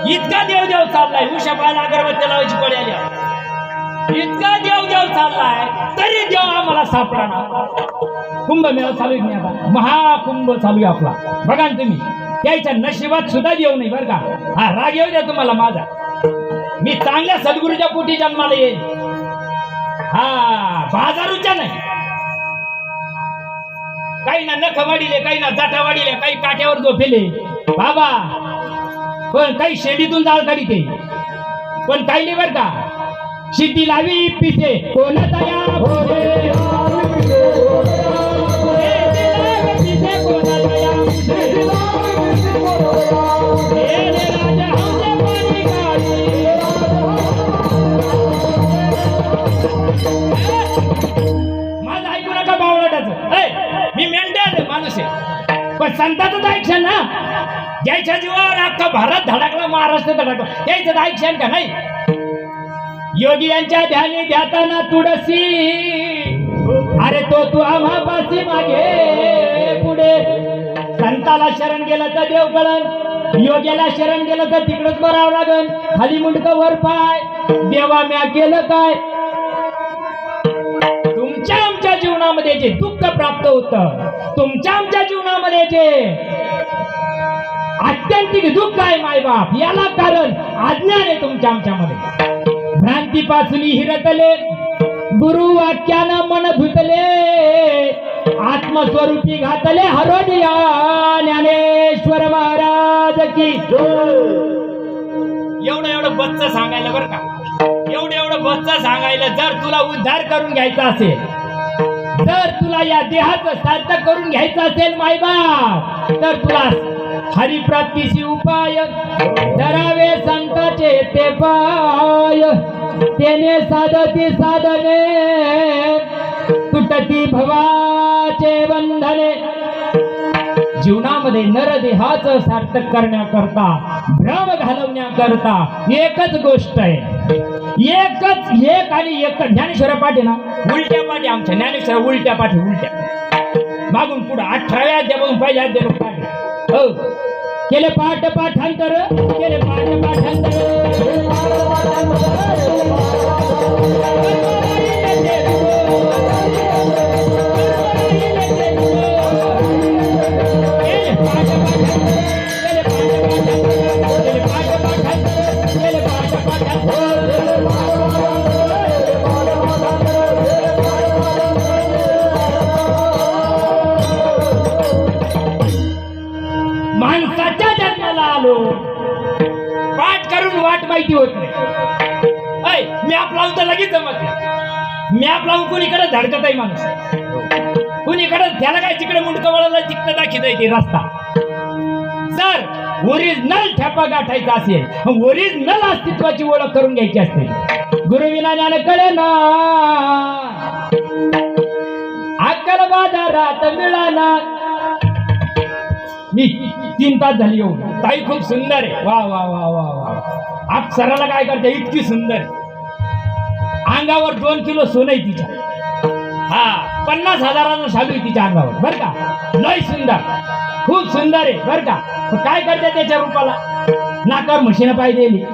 इतका देवदेव चाललाय. उशापाला अगरबत्त्या लावायची पडी आली. इतका देवदेव चाललाय तरी देव आम्हाला सापडा. कुंभमेळा चालू आहे आता, महाकुंभ चालू आहे आपला. बघा ना तुम्ही, त्याच्या नशिबात सुद्धा देव नाही बरं का. हा राग येऊ द्या तुम्हाला माझा, मी चांगल्या सद्गुरूच्या पोटी जन्माला येईल. हा बाजारूच्या नाही. काही ना नख वाढिले, काही ना जाटा वाढिले, काही काट्यावर झोपेले बाबा, पण काही शेडीतून जाळ काढीते, पण काही नाही बर का. शिद्दी लावी पिसे कोण तया भोरे, पिसे कोण तया माझं ऐकू नका बावळटाचं. मी मेंढ्या माणूस आहे, पण संताचंच ऐकशान ना. ज्याच्या जीवावर अख्खा भारत धडकला, महाराष्ट्र धडकला, त्याचं ऐकशान का नाही? योगी यांच्या ध्यानी ध्याताना तुडसी, अरे तो तू आम्हापासी मागे पुढे. संताला शरण गेलं तर देव कळन, योग्याला शरण गेलं तर तिकडच बरावं लागन. खाली मुंडक वर पाय, देवा म्या केलं काय? तुमच्या आमच्या जीवनामध्ये जे दुःख प्राप्त होतं, तुमच्या आमच्या जीवनामध्ये जे आत्यंतिक दुःख आहे मायबाप, याला कारण अज्ञान आहे तुमच्या आमच्यामध्ये. भ्रांतीपासून हिरतले, गुरु वाक्यानं मन धुतले, आत्मस्वरूपी घातले हरोदिया. ज्ञानेश्वर महाराज की. एवढं बच्च सांगायला बरं का, एवढं बच्च सांगायला. जर तुला उद्धार करून घ्यायचा असेल, जर तुला या देहाचं सार्थक करून घ्यायचं असेल मायबाप, तर तुला हरिप्राप्तीशी उपाय धरावे संताचे ते पाय. तेने साधती साधने, तुटती भवाचे बंधने. जीवनामध्ये नरदेहाचं सार्थक करण्याकरता, भ्रम घालवण्याकरता एकच गोष्ट आहे, एक आणि एक. ज्ञानेश्वर पाठी ना उलट्या पाठी, आमच्या ज्ञानेश्वर उलट्या पाठी, उलट्या मागून पुढे 18व्या अध्यायापासून पहिल्या अध्याय पाठी. हो केले पाठ पाठांतर, केले पाठ पाठांतर. माणसाच्या जन्माला आलो, पाठ करून वाट माहिती होत नाही. मॅप लावून तर लगेच जमत नाही. मॅप लावून कोणीकडे धडकत आहे माणूस, कोणीकडे त्याला काय तिकडे मुंडकं वळाला तिकडे दाखवत आहे ते रस्ता. जर ओरिजिनल ठेपा गाठायचा असेल, ओरिजिनल अस्तित्वाची ओळख करून घ्यायची असते. गुरुविना ज्ञान कळे ना, अक्कल बाजारात मिळाला. मी 3 तास झाली येऊ. ताई खूप सुंदर आहे. वा वा वा वा वा. अप्सराला काय करते, इतकी सुंदर. अंगावर 2 किलो सोनं आहे तिच्या. हा 50,000चा शालू आहे तिच्या अंगावर बर का. लय सुंदर, खूप सुंदर आहे बर का. काय करते त्याच्या रूपाला, नाकावर म्हशीनं पाय दिली.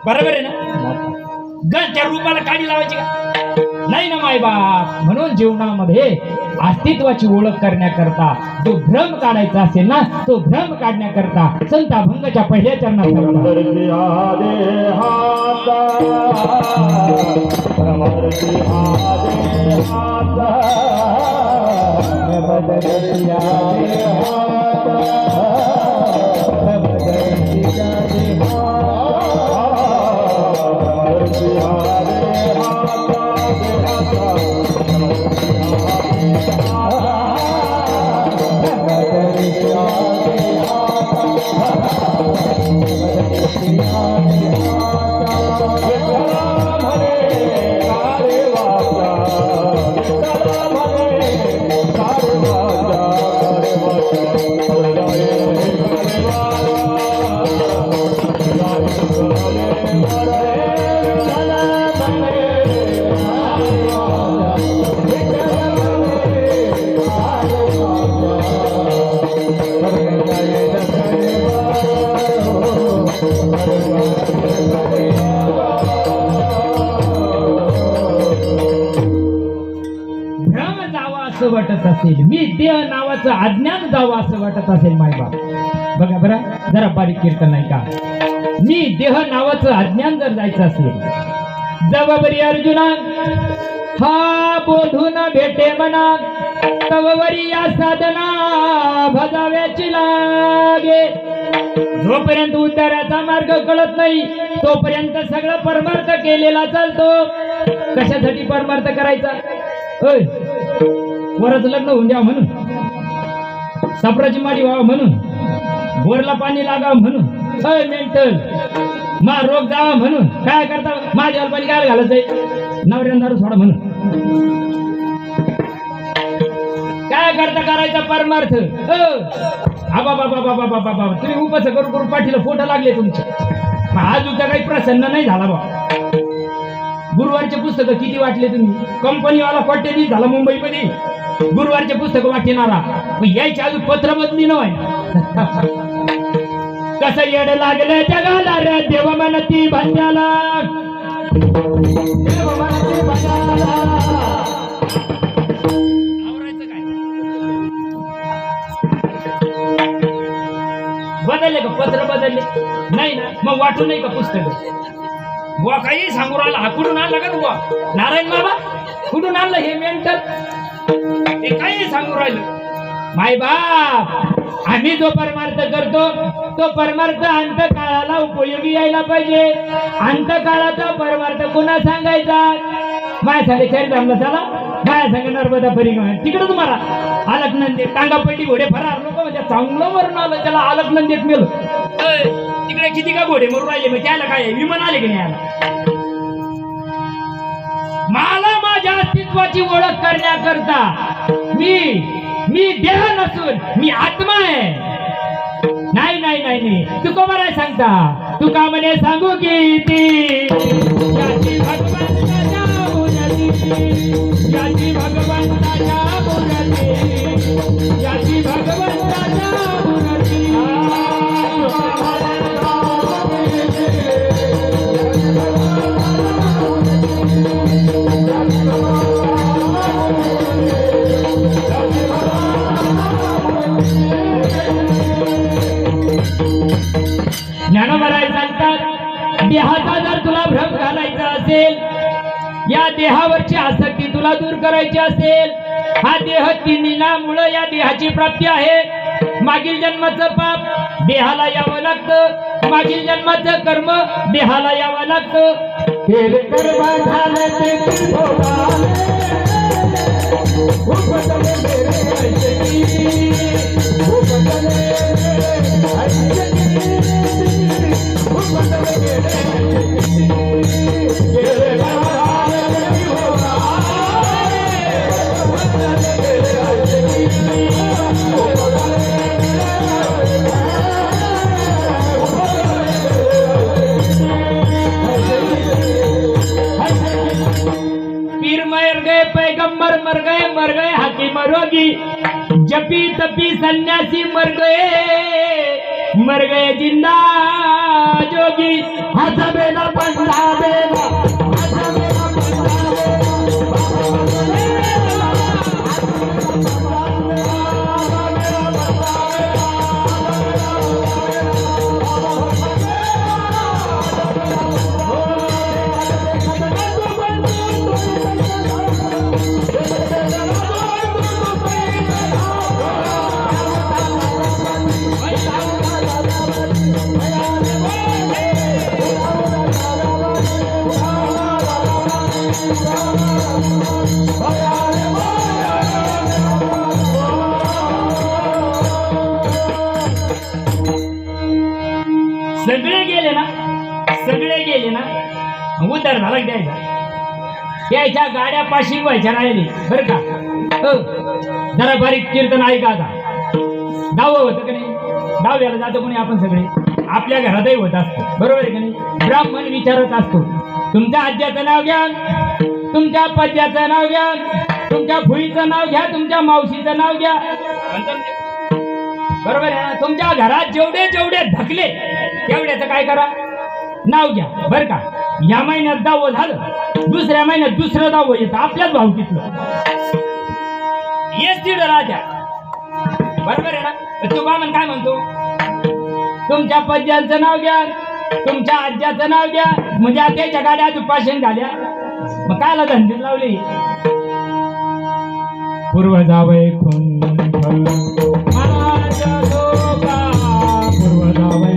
बरोबर आहे ना. त्या रूपाला काढी लावायची का नाही ना माय बाप. म्हणून जीवनामध्ये अस्तित्वाची ओळख करण्याकरता जो भ्रम काढायचा असेल ना, तो भ्रम काढण्याकरता संत अभंगाच्या पहिल्या चरणात वाटत असेल, मी देह नावाचं अज्ञान जावं असं वाटत असेल मायबाप. बघा बरं जरा बारीक कीर्तन नाही का. मी देह नावाचं अज्ञान जर जायचं असेल, जबाबरी अर्जुना हा बोधून भेटे मना, तववरी या साधना भजाव्याची लागे. जोपर्यंत उद्धाराचा मार्ग कळत नाही तोपर्यंत सगळं परमार्थ केलेला चालतो. कशासाठी परमार्थ करायचा, वराचं लग्न होऊन द्यावं म्हणून, सापराची माडी व्हावं म्हणून, बोरला पाणी लागावं म्हणून, मेंटल मा रोग जावा म्हणून. काय करता, माझ्या अल्पाली काय घालायचंय, नवऱ्यानं दारू सोडा म्हणून. काय करता करायचा परमार्थ. बाबा बाबा बाबा बाबा बाबा तुम्ही उपास करू करू पाठीला फोटो लागले तुमचे. आज उद्या काही प्रसन्न नाही झाला बा. गुरुवारचे पुस्तक किती वाटले तुम्ही, कंपनीवाला कोट्याधीश झाला मुंबईमध्ये, गुरुवारचे पुस्तक वाटणारा. यायची अजून पत्र बदली नव्हे. कसं येड लागलं जगाला रे देव म्हणती भांड्याला, देव म्हणती भांड्याला. आवरायचं काय, बदलले का पत्र बदलले नाही ना, मग वाटू नाही का पुस्तक. बुवा काही सांगू राहिला, हा कुठून आणला का बुवा, नारायण बाबा कुठून आणलं हे मेंटल, ते काही सांगू राहिलं. माय बाप आम्ही जो परमार्थ करतो तो परमार्थ अंतकाळाला उपयोगी यायला पाहिजे. अंतकाळाचा परमार्थ पुन्हा सांगायचा. माया सांगे चरित्रामला चला, माया सांगे नर्मदा परिगण तिकडे तुम्हाला अलकनंदी टांगा पैठी घोडे फरार लोक म्हणजे चांगलं मरून आलं, त्याला अलकनंदीत मेल. तिकडे किती का घोडे मरून राहिले, मग त्याला काय विमान आले की नाही आला. मला माझ्या अस्तित्वाची ओळख करण्याकरता मी देह नसून मी आत्मा आहे. नाही नाही नाही नाही, तुका मला सांगता, तुका म्हणे सांगू की ती याची भगवंताच्या मुलाची, याची भगवंताच्या मुलाची, याची भगवंताच्या मुलाची. ज्ञानोबराय सांगतात, देहाचा जर तुला भ्रम घालायचा असेल, या देहावरची आसक्ती तुला दूर करायची असेल, हा देह तिन्हीनामुळे या देहाची प्राप्ती आहे. मागील जन्माचं पाप देहाला यावं लागतं, मागील जन्माचं कर्म देहाला यावं लागतं. हे कर्म झालं ते मरोगी जपी तपी संन्यासी मर गए जिंदा जोगी हाथ बेला बंधा बेला हाथ बेला सगळे गेले ना उद्धार झाला द्यायचा त्याच्या गाड्या पाशी व्हायच्या राहिले बरं का हो जरा बारीक कीर्तन ऐका आता डाव होतं का नाही डाव्याला जातो कोणी आपण सगळे आपल्या घरातही होत असतो बरोबर आहे का नाही ब्राह्मण विचारत असतो तुमच्या आज्याचं नाव घ्या तुमच्या पद्याचं नाव घ्या तुमच्या भुईचं नाव घ्या तुमच्या मावशीचं नाव घ्या बरोबर आहे ना तुमच्या घरात जेवढे जेवढे धकले तेवढ्याचं काय करा नाव घ्या बरं का या महिन्यात दाव झालं दुसऱ्या महिन्यात दुसरं दाव येतं आपल्याच भावकीतलं येस तिथं राजा बरोबर आहे ना तू बामन काय म्हणतो तुमच्या पद्यांचं नाव घ्या तुमच्या आज्याचं नाव घ्या म्हणजे त्याच्या गाड्या उपाशन झाल्या मग कायला धंदे लावले पूर्व जावय पूर्व जावय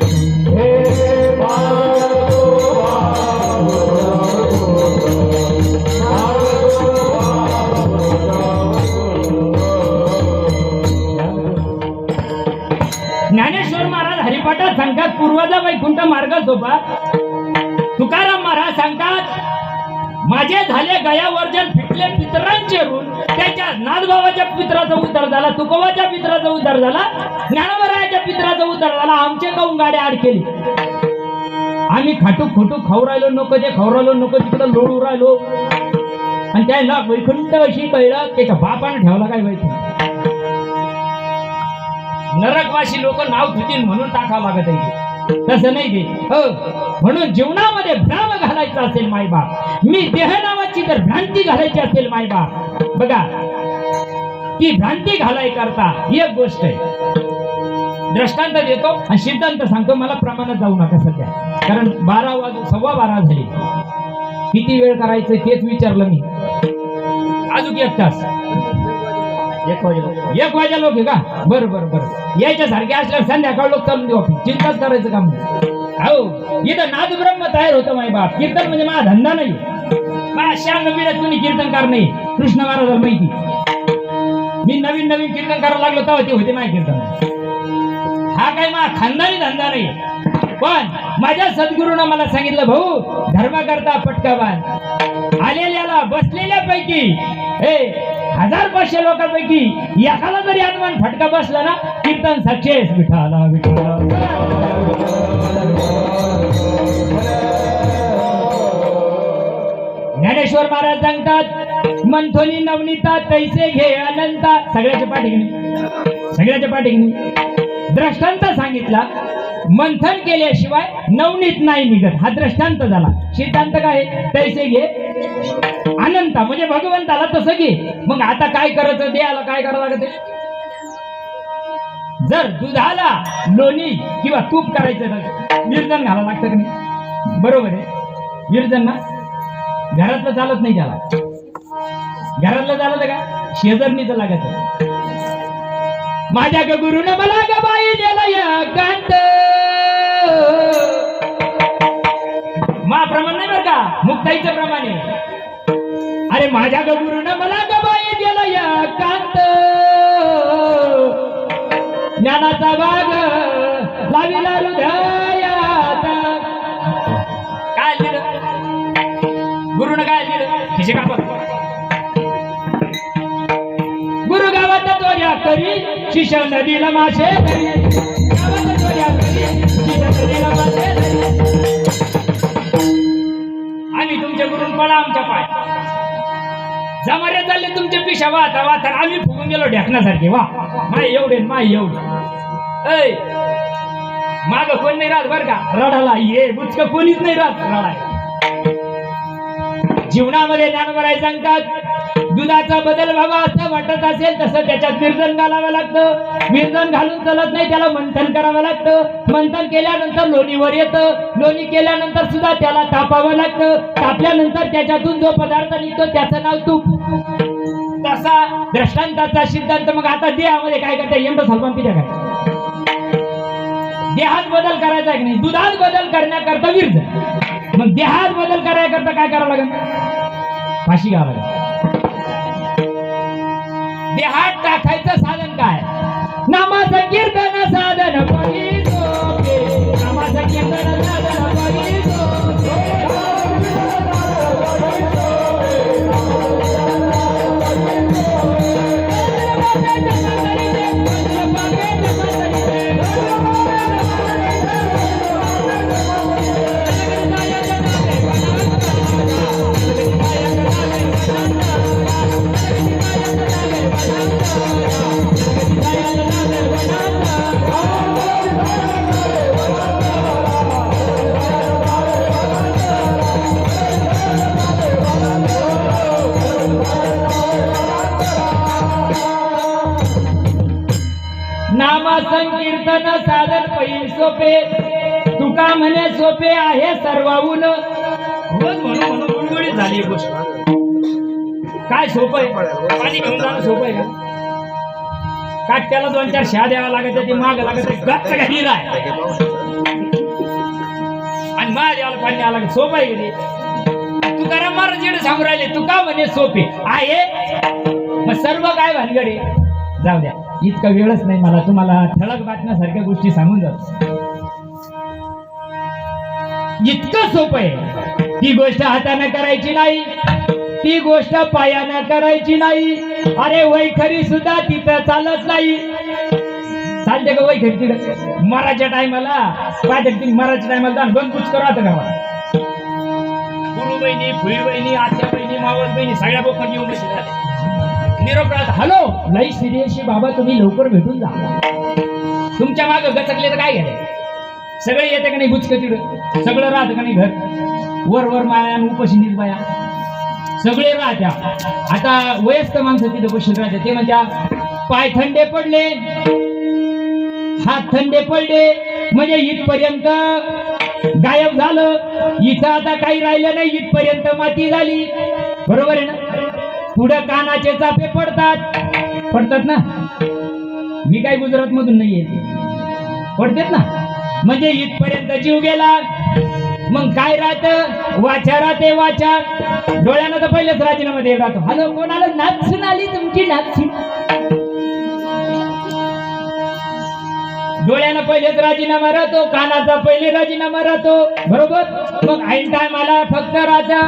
ज्ञानेश्वर महाराज हरिपाठात सांगतात पूर्वजा वैकुंठ मार्ग सोपा तुकाराम महाराज सांगतात माझे झाले गयावर्जन फिटले पितरांचे ऋण त्याच्या नाथभावाच्या पित्राचा उद्धार झाला तुकोबाच्या पित्राचा उद्धार झाला ज्ञानवरायाच्या पित्राचा उद्धार झाला आमचे काऊन गाड्या आड केली आम्ही खाटू खोटू खाऊ राहिलो नको जे खाऊ राहिलो नको तिकडं लोळू राहिलो आणि त्याला वैकुंठ अशी कळलं त्याच्या बापाने ठेवला काय वैकुंठ नरकवासी लोक नाव घेतील म्हणून टाकावं लागत आहे तसं नाही ते हो म्हणून जीवनामध्ये भ्राम घालायचा असेल मायबाप मी देह नावाची जर भ्रांती घालायची असेल मायबाप बघा ती भ्रांती घालाय करता एक गोष्ट आहे दृष्टांत देतो आणि सिद्धांत सांगतो मला प्रमाणात जाऊ नका सध्या कारण 12:15 झाले किती वेळ करायचं तेच विचारलं मी अजून 1 तास 1 वाजा लोक आहे का बरं बरं बरं यायच्या सारखे असल्यावर संध्याकाळ लोक चालून देऊ चिंताच करायचं काम हो इथं नाद ब्रह्म तयार होतं माय बाप कीर्तन म्हणजे माझा धंदा नाही माझ्या श्याम नवीन तुम्ही कीर्तनकार नाही कृष्ण महाराजाला माहिती मी नवीन नवीन कीर्तन करायला लागलो तेव्हा ते होते माझे कीर्तन हा काय माझा खानदानी धंदा नाही पण माझ्या सद्गुरूनं मला सांगितलं भाऊ धर्म करता पटका बांध आलेल्याला बसलेल्यापैकी 1500 लोकांपैकी एकाला जरी आत्मान फटका बसला ना कीर्तन सक्सेस विठाला विठाला ज्ञानेश्वर महाराज सांगतात मंथोनी नवनीता तैसे घे अनंता सगळ्याच्या पाठीगणी दृष्टांत सांगितला मंथन केल्याशिवाय नवनीत नाही निघत हा दृष्टांत झाला सिद्धांत काय तैसे घे अनंता म्हणजे भगवंताला तसं घे मग आता काय करायचं देहाला काय करावं लागत जर दुधाला लोणी किंवा तूप करायचं विरजन घालावं लागतं की नाही बरोबर आहे विरजन ना घरातलं चालत नाही त्याला घरातलं चालत का शेजारणीचं लागत माझ्या ग गुरुनं मला ग बाई दिला या कांत मा प्रमाण नाही बरं का मुक्ताईचं प्रमाण आहे अरे माझ्या ग गुरुनं मला ग बाई दिला या कांत ज्ञानाचा बाग लाविला हृदयात काय लिहिलं गुरुनं काय लिहिलं खिशे कापत गुरु गावात तोऱ्या करी शिष्य नदीला मासे धरी गावात तोऱ्या करी शिष्य नदीला मासे धरी आम्ही तुमच्या गुरुन पडा आमच्या पाय जमारे चालले तुमचे पिशा वाहता वाहता आम्ही फुगून होऊन गेलो ढेकण्यासारखे वा माय एवढे माय एवढे ऐ माग कोण नाही राहत बर का रडाला ये बुचक कोणीच नाही राहत रडाय जीवनामध्ये ज्ञानोबराय सांगतात दुधाचा बदल व्हावा असं वाटत असेल तसं त्याच्यात विरजण घालावं लागतं विरजण घालून चालत नाही त्याला मंथन करावं लागतं मंथन केल्यानंतर लोणीवर येतं लोणी केल्यानंतर सुद्धा त्याला तापावं लागतं तापल्यानंतर त्याच्यातून जो पदार्थ निघतो त्याचं नाव तूप तसा दृष्टांताचा सिद्धांत मग आता देहामध्ये काय करता यंत्र सल्फान पित्या काय देहात बदल करायचा आहे की नाही दुधात बदल करण्याकरता विरजण मग देहात बदल करायकरता काय करावं लागेल फाशी घ्यावं लागेल देहात टाकायचं साधन काय नामाचं कीर्तन साधन परी सोपे नामाचं कीर्तन साधन परी नामा संकीर्तन साधन पै सोपे तुका म्हणे सोपे आहे सर्वाहून रोज म्हणून गुणगुणीत झाली गोष्ट काय सोपं आहे पाणी घेऊन जाणं सोपं आहे का त्याला 2-4 शा द्यावा लागत ते माग लागत गच्च हिरा आहे आणि मा द्यायला पाणी द्यावं लागत सोपं आहे की तू करा मार जेड सांगू राहिले तुका म्हणे सोपे आहे मग सर्व काय भानगडे जाऊ द्या इतका वेळच नाही मला तुम्हाला ठळक बातम्यासारख्या गोष्टी सांगून जातो इतकं सोपं आहे ती गोष्ट हाताने करायची नाही ती गोष्ट पायाने करायची नाही अरे वैखरी सुद्धा तिथं चालत नाही चालते का वैखरी तिथं मराच्या टायमाला पाहिजे मराच्या टायमाला जाण बंद कुच करू आता गावाला गुरु बहिणी फुई बहिणी आत्या बहिणी मावस बहिणी सगळ्या बोका घेऊन बसले झाले निरोप राहत हॅलो लई सिरियसशी बाबा तुम्ही लवकर भेटून जा तुमच्या माग गचकले तर काय घ्यायला सगळे येते का नाही बुचक तिकडं सगळं राहतं का नाही घर वर वर माया उपशिनीत बाया सगळे राहत्या आता वयस्क माणसं तिथं बसून राहते ते म्हणत्या पाय थंडे पडले हात थंडे पडले म्हणजे इथपर्यंत गायब झालं इथं आता काही राहिलं नाही इथपर्यंत माती झाली बरोबर आहे ना पुढे कानाचे चापे पडतात ना मी काही गुजरात मधून नाही येते पडतेत ना म्हणजे इथपर्यंत जीव गेला मग काय राहत वाचा राहते वाचा डोळ्यानं तर पहिलेच राजीनामा दे राहतो हॅलो कोणाला नाचून आली तुमची नाचून डोळ्यानं पहिलेच राजीनामा राहतो कानाचा पहिले राजीनामा राहतो बरोबर मग ऐन टायमाला फक्त राहता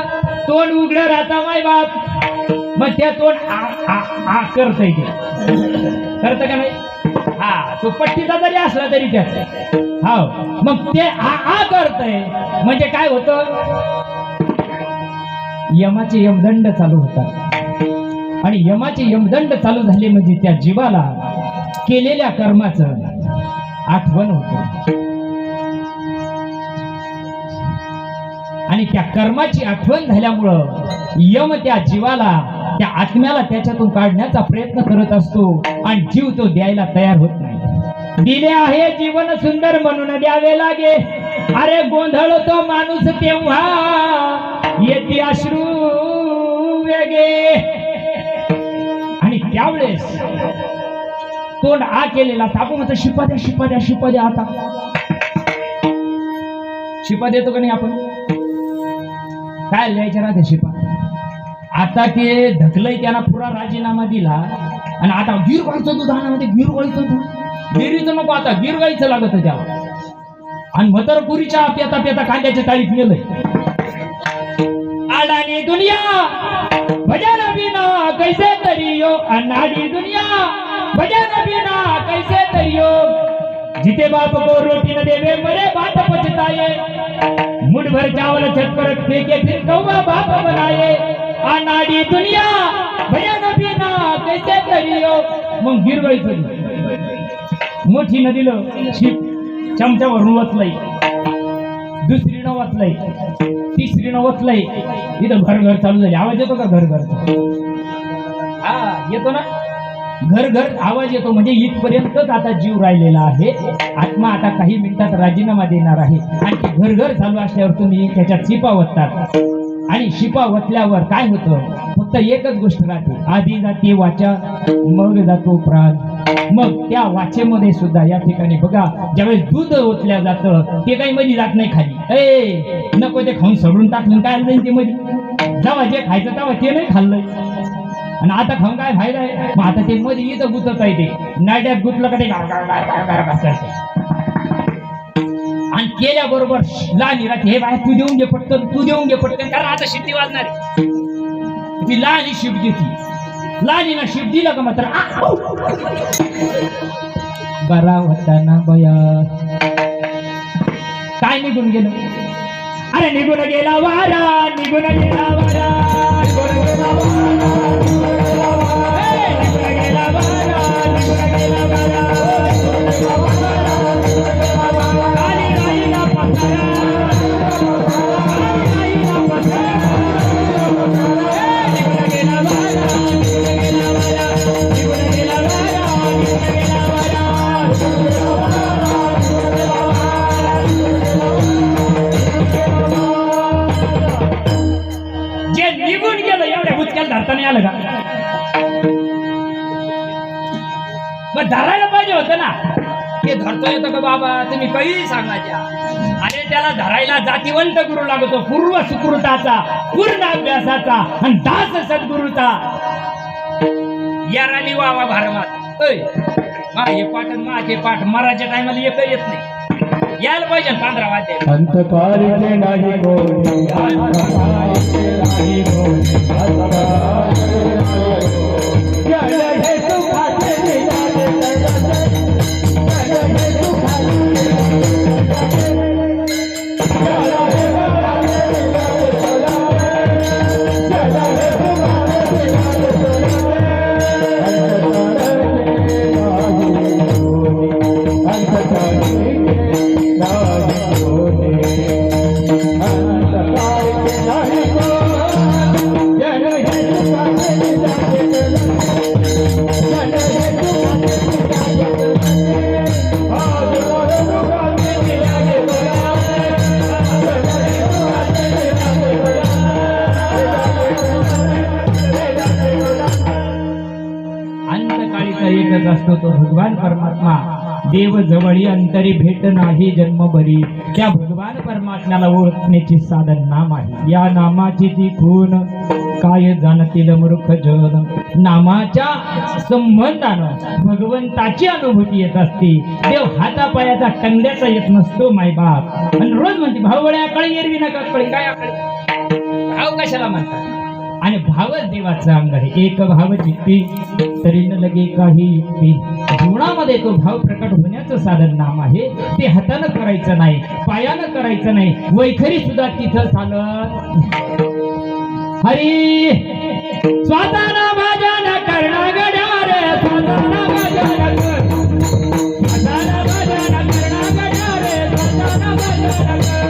तोंड उघडं राहता माय बाप मग त्या तोंड आ करतय ते करत का नाही हा तो पट्टीचा जरी असला तरी त्याच हो मग ते आ करतय म्हणजे काय होतं यमाचे यमदंड चालू होतात आणि यमाचे यमदंड चालू झाले म्हणजे त्या जीवाला केलेल्या कर्माचं आठवण होते आणि त्या कर्माची आठवण झाल्यामुळं यम त्या जीवाला त्या आत्म्याला त्याच्यातून काढण्याचा प्रयत्न करत असतो आणि जीव तो द्यायला तयार होत नाही दिले आहे जीवन सुंदर म्हणून द्यावे लागे अरे गोंधळतो माणूस तेव्हा येते अश्रू वेगे आणि त्यावेळेस तोंड आ केलेला तापू म्हणतो शिपा द्या आता शिपा देतो का नाही आपण काय लिहायचं राहते शिपा आता ते ढकलय त्यांना पुरा राजीनामा दिला आणि आता गिर व्हायचं तू धानामध्ये गिर व्हायचं तू गिरीचं नको आता गिर व्हायचं लागत त्याला आणि मतरपुरीच्या पेता पेता कांद्याच्या ताळीत नेलंय अडाणी दुनिया भजन बिना कैसे तरियो अनाडी दुनिया भजन बिना कैसे तरियो जिते बाप को रोटी न देवे मरे बात पछताए मुठ भर चावल छत पर फेंके फिर कौवा बाप बनाए अनाड़ी दुनिया भजन बिना ना कैसे करियो मग गिरवायचं मोठीनं दिलं शिप चमच्यावरून वचलंय दुसरीनं वचलंय तिसरीनं वचलंय इथं घर घर चालू झाली आवाज येतो का घर घर हा येतो ना घर घर आवाज येतो म्हणजे इथपर्यंतच आता जीव राहिलेला आहे आत्मा आता काही मिनिटात राजीनामा देणार आहे आणि घर घर चालू असल्यावर तुम्ही त्याच्यात शिपा वततात आणि शिपा वतल्यावर काय होतं फक्त एकच गोष्ट राहते आधी जाते वाचा मग जातो प्राण मग त्या वाचेमध्ये सुद्धा या ठिकाणी बघा ज्यावेळेस दूध ओतल्या जातं ते काही मध्ये जात नाही खाली ए नको ते खाऊन सडून टाकलं काय जाईल ते मध्ये जेव्हा जे खायचं तेव्हा ते नाही खाल्लंय आणि आता खाऊन काय फायदा आहे मग आता ते मध्ये इथं गुतत आहे ते नाड्यात गुतलं का ते आणि केल्याबरोबर लहान राहते हे बाहेर तू देऊन घे पटकन कारण आता शिट्टी वाजणार ती लहान शिफ्ट घेतली लहानीला शिफ्ट दिलं का मात्र बरा होता ना बया काय निघून गेलं अरे निघून गेला वारा निघून गेला वारा निघून गेला जे निघून गेलं एवढ्या बुचक्याला धरता नाही आलं का मग धरायला पाहिजे होतं ना ते धरतो येतं का बाबा तुम्ही काही सांगायच्या अरे त्याला धरायला जातीवंत गुरु लागतो पूर्व सुकृताचा पूर्ण अभ्यासाचा आणि दास सद्गुरूचा याराली वावा भारमात हे पाठ मागे पाठ मराठ्या टायमाला एक येत नाही यायला पाहिजे 15 वाद्य अंतकाळीचे नाही कोणी एकच असतो तो भगवान परमात्मा देव जवळी अंतरी भेट नाही जन्म बरी त्या भगवान परमात्म्याला ओळखण्याची साधन नाम आहे या नामाची ती खून काय जाणतील मूर्ख जन नामाच्या संबंधानं भगवंताची अनुभूती येत असते देव हातापायाचा कंड्याचा येत नसतो मायबाप आणि रोज म्हणते भावळ्या कळी एरवी नका कळी काय भाव कशाला म्हणतात आणि भावच देवाचं अंग आहे एक भाव जिती तरी न लगे काही युक्ती जीवनामध्ये तो भाव प्रकट होण्याचं साधन नाम आहे ते हातानं करायचं नाही पायानं करायचं नाही वैखरी सुद्धा तिथं चालत हरी स्वतःला भजन करणं गड्या रे स्वतःला भजन स्वतःला भजन करणं गड्या रे स्वतःला भजन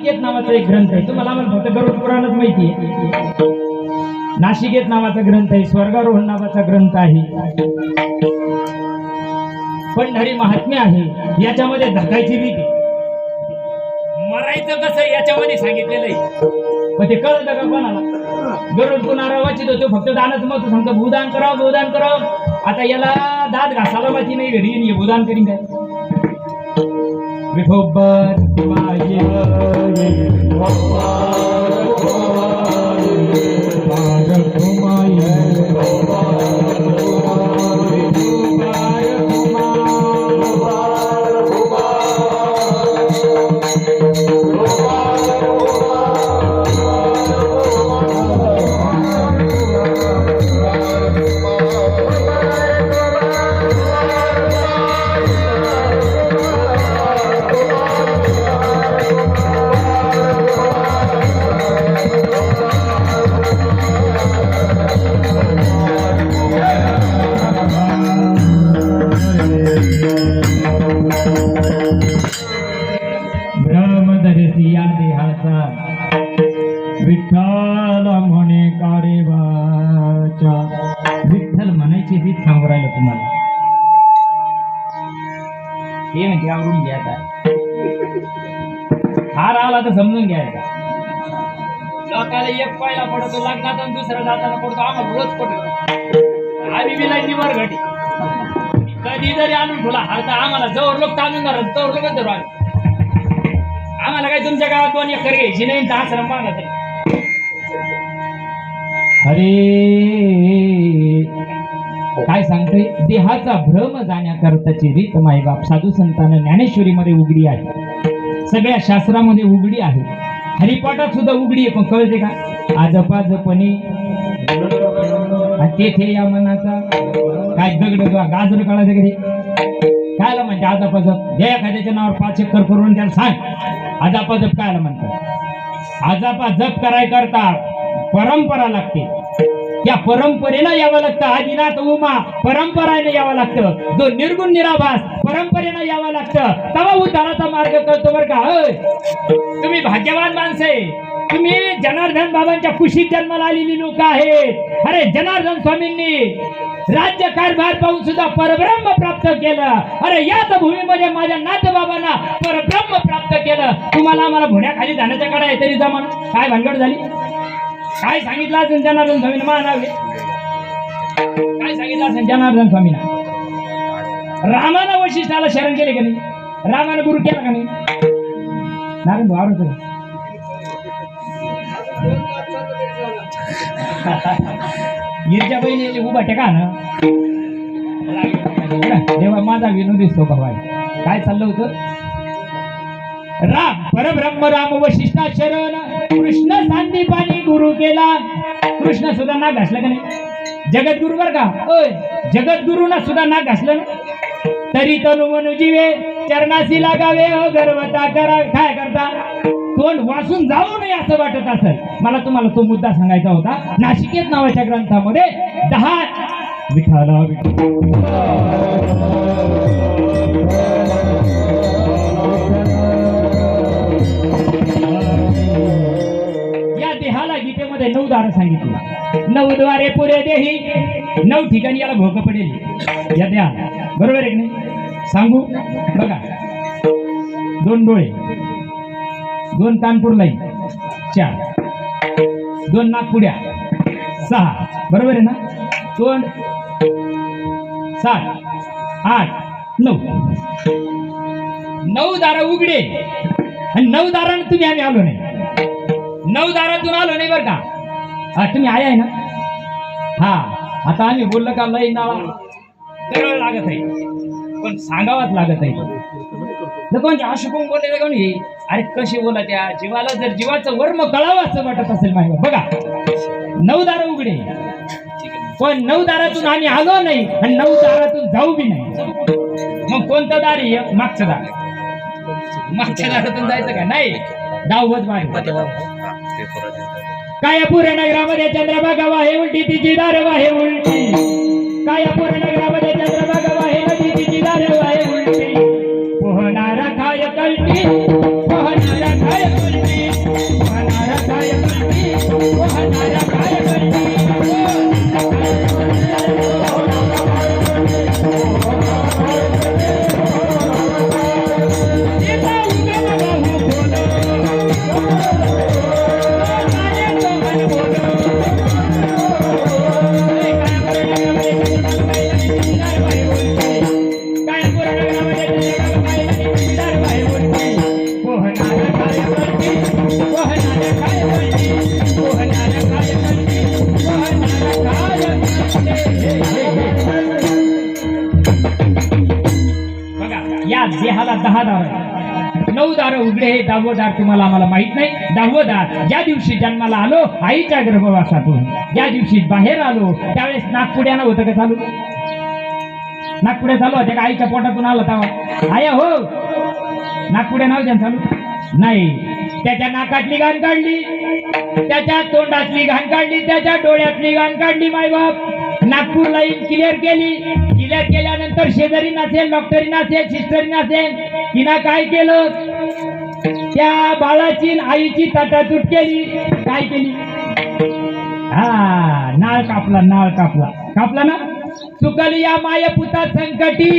नाशिकेत नावाचा एक ग्रंथ आहे. तुम्हाला आम्हाला फक्त गरुड पुराणच माहिती आहे. नाशिकेत नावाचा ग्रंथ आहे, स्वर्गारोहण नावाचा ग्रंथ आहे, पंढरी महात्म्य आहे. याच्यामध्ये धकायची भीती, मरायचं कसं याच्यामध्ये सांगितलेलं आहे. पण ते कळतं का कोणाला? गरुड पुन्हा वाचित होतो, फक्त दानाचं महत्व सांगतो. भूदान करावं, भूदान करावं. आता याला दात घासायला माहिती नाही, घरी येईन भूदान करीन काय? विठोबर माझे ब्रह्मदर्शी या देहाचा विठ्ठल म्हणे काळे वाचा. विठ्ठल म्हणायची रीत सांगू राहिलं तुम्हाला. हे म्हणजे आवडून घ्या. आता हार आला तर समजून घ्यायचा. लोकाला एक पायला पडतो लग्नात आणि दुसरा जाताना पडतो. आम्हाला रोज पडतो. आम्ही बी लाईनी वर घटी कधी जरी आणून ठेवला हार तर आम्हाला जवळ लोक ताणून धरत जवळ लोकच धरू. आम्हाला काही तुमच्या गावात 2 एकर घ्यायची नाही तर आश्रम बांधत. अरे काय सांगते, देहाचा भ्रम जाण्याकरताची रीत मायबाप साधू संतांना ज्ञानेश्वरीमध्ये उघडी आहे, सगळ्या शास्त्रामध्ये उघडी आहे, हरिपाठात सुद्धा उघडी आहे. पण कळते का? आजपाजपणे आणि तेथे या मनाचा काय दगड गाजर काढायचं कधी कायला म्हणते आजापाजप? जे एखाद्याच्या नावावर 5 एकर करून त्याला सांग आजापाजप कायला म्हणतात. आजापाजप कराय करता परंपरा लागते. त्या परंपरेला यावं लागतं. आदिनाथ उमा परंपरेने यावं लागतं. जो निर्गुण निराभास परंपरेनं यावं लागतं. तेव्हा उद्धाराचा मार्ग करतो बरं का. तुम्ही भाग्यवान माणसे, तुम्ही जनार्दन बाबांच्या कुशीत जन्माला आलेली लोक आहेत. अरे जनार्दन स्वामींनी राज्य कारभार पाहून सुद्धा परब्रह्म प्राप्त केलं. अरे याच भूमीमध्ये माझ्या नाथबाबांना परब्रह्म प्राप्त केलं. तुम्हाला आम्हाला भुण्याखाली जाण्याच्या कडे आहे तरी जमाना काय भानगड झाली? काय सांगितलं असेल जनार्दन स्वामींना? मानावे काय सांगितलं असेल जनार्दन स्वामींना? रामानं वशिष्ठाला शरण केले का नाही? रामानं गुरु केला का नाही? नारायण भाऊ आवडत गिरच्या बहिणी उभा टेका ना देवा माझा विनोदी स्वभाव आहे. काय चाललं होतं? राम परब्रह्म राम वशिष्ठा शरण कृष्ण सांदीपानी गुरु केला. कृष्ण सुद्धा नाक घासलं का नाही? जगद्गुरु बर का? जगद्गुरुना सुद्धा नाक घासलं ना. तरी तनु मनु जीवे चरणाशी लागावे गर्वता करा. काय करता? तोंड वाचून जाऊ नये असं वाटत असेल. मला तुम्हाला तो मुद्दा सांगायचा होता. नाशिकेत नावाच्या ग्रंथामध्ये 10 विठाला या देहाला गीतेमध्ये 9 दार सांगितली. 9 द्वारे पुरे देही. 9 ठिकाणी याला भोग पडेल या देहा. बरोबर आहे की नाही? सांगू बघा. 2 डोळे, 2 कानपूर लाईन, 4, 2 नागपुड्या, 6. बरोबर आहे ना? 2 7 8 9. 9 दार उघडे आणि 9 दारानं तुम्ही आम्ही आलो नाही. 9 दारातून आलो नाही बरं का? हा तुम्ही आहे ना? हा आता आम्ही बोललो का लई नावा सरळ लागत आहे पण सांगावाच लागत आहे. कोणत्या अशोक बोलले कोण हे? अरे कशी बोला त्या जीवाला जर जीवाचं वर्म कळावं असं वाटत असेल माहिती बघा. 9 दार उघडे पण 9 दारातून आम्ही आलो नाही आणि 9 दारातून जाऊ बी नाही. मग कोणतं दार आहे? मागचं दार. मागच्या दारातून जायचं का? नाही. डावच मागे काय पुरे नगरामध्ये चंद्रभागा वाहे उलटी तिची दार वाहे उलटी. काय पुरे नगरामध्ये चंद्रभागा वाहे नदी तिची दार वाहे उलटी. पोहणारा खाय कलटी पोहणारा खाय बोलती पोहणारा काय बोलती पोहणारा काय बघा या देहाला 10 दार 9 दार उघडे हे 10वं दार तुम्हाला आम्हाला माहित नाही. 10वं दार ज्या दिवशी जन्माला आलो आईच्या गर्भवासातून ज्या दिवशी बाहेर आलो त्यावेळेस नागपुड्यानं होतं का चालू नागपुड्या चालू होत्या का आईच्या पोटातून आला तेव्हा आया हो नागपुड्या नाव त्यानं चालू नाही. त्याच्या नाकातली घाण काढली त्याच्या तोंडातली घाण काढली त्याच्या डोळ्यातली घाण काढली मायबाप नागपूर लाईन क्लिअर केल्यानंतर शेजारी नसेल डॉक्टरी नसेल सिस्टरी नसेल तिनं काय केलं त्या बाळाची आईची ताटातूट केली काय केली हा नाळ कापला ना चुकली या मायपुता संकटी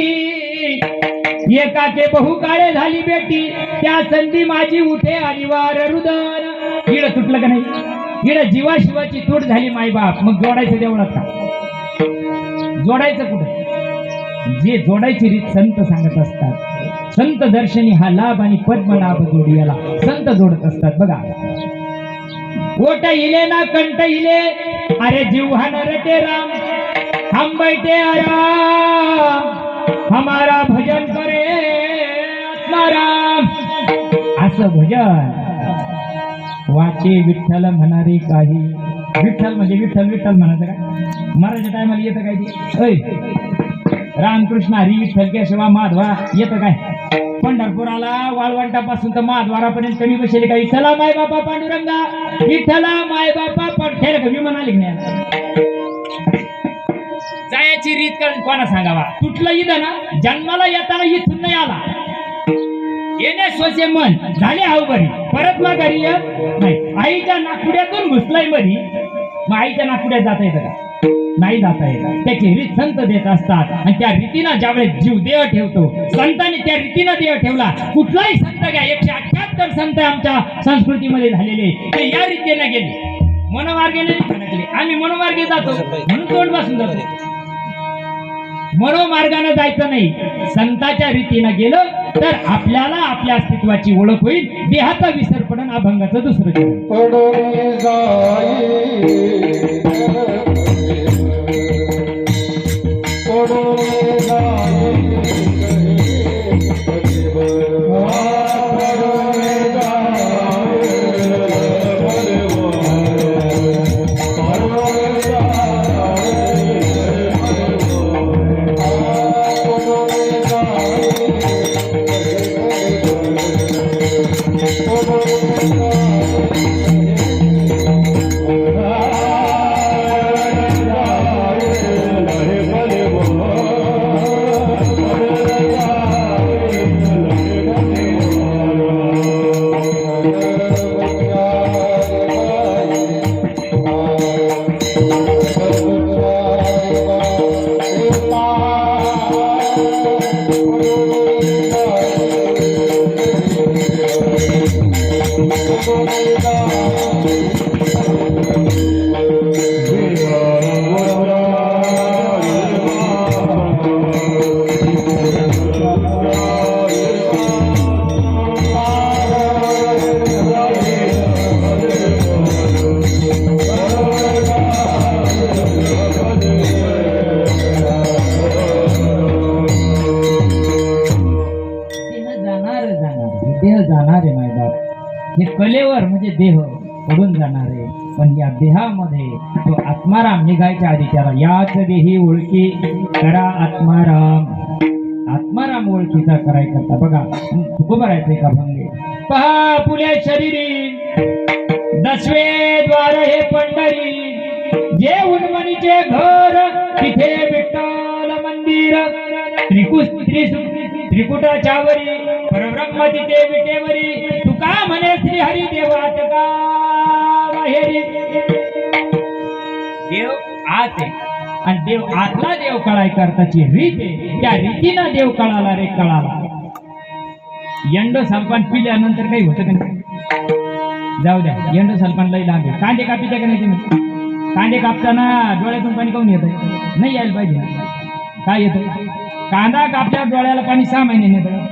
एकाचे बहु काळे झाली बेटी त्या संधी माझी उठे अनिवार्य रुदन इड तुटलं का नाही इड जीवाशिवाची तूट झाली मायबाप मग जोडायचं देवळात का जोडायचं कुठं जे जोडायची रीत संत सांगत असतात संत दर्शनी हा लाभ आणि पद्मनाभ जोडी याला संत जोडत असतात. बघा ओट इले ना कंठ इले अरे जीवहान रटे राम हम बैठे आराम हमारा भजन करे आत्माराम असं भजन वाचे विठ्ठल म्हणारे काही विठ्ठल म्हणजे विठ्ठल म्हणायचं का मराठी टायमाला येतं काय ते रामकृष्ण हरी विठ्ठल केशवा माधवा येतं काय पंढरपुराला वाळवंटापासून तर महाद्वारापर्यंत कमी बसले काही चला माय बापा पांडुरंगा विठ्ठला माय बापा पठ्याला कमी म्हणाले नाही जायची रीत कोणा सांगावा तुटलं इथं ना जन्माला येताना इथून नाही आला येणे स्वचे मन झाले अवघडी परत मग घरी नाही आईच्या नागपुड्यातून घुसलाय मधी मग आईच्या नागपुड्यात जाता येतं का नाही जाता येत त्याची रीत संत देत असतात आणि त्या रीतीनं ज्यावेळेस जीव देह ठेवतो संतांनी त्या रीतीनं देह ठेवला कुठलाही संत घ्या 178 संत आमच्या संस्कृतीमध्ये झालेले ते या रीतीने गेले मनोमार्गाने नाही आम्ही मनोमार्गे जातो म्हणून तोंड बसून जातो मनोमार्गाने जायचं नाही संताच्या रीतीनं गेलं तर आपल्याला आपल्या अस्तित्वाची ओळख होईल देहाचा विसर पडून अभंगाचं दुसरं हे कलेवर म्हणजे देह पडून जाणार आहे पण या देहामध्ये तो आत्माराम निघायच्या आधी त्याला याच देही ओळखी करा आत्माराम ओळखीचा करायचा बघा तुकोबरायचे का भंगे पहा पुल्या शरीरी 10वे द्वार हे पंढरी जे उन्मनीचे घर तिथे विठ्ठल मंदिर त्रिकुटाच्या वरी परब्रह्म तिथे विटेवरी तुका म्हणे श्री हरी देवात का बाहेरी देव आत आहे आणि देव आतला देव कळाय करताची रीत आहे. त्या रीतीनं देव कळाला रे कळाला. यंडो सलपान पिल्यानंतर काही होतं का नाही? जाऊ द्या, यंडो सलपान लई लांब आहे. कांदे कापीच्या का नाही तुम्ही? कांदे कापताना डोळ्यातून पाणी काऊन येतं? नाही यायला पाहिजे. काय येतं? कांदा कापल्यावर डोळ्याला पाणी 6 महिने येतं.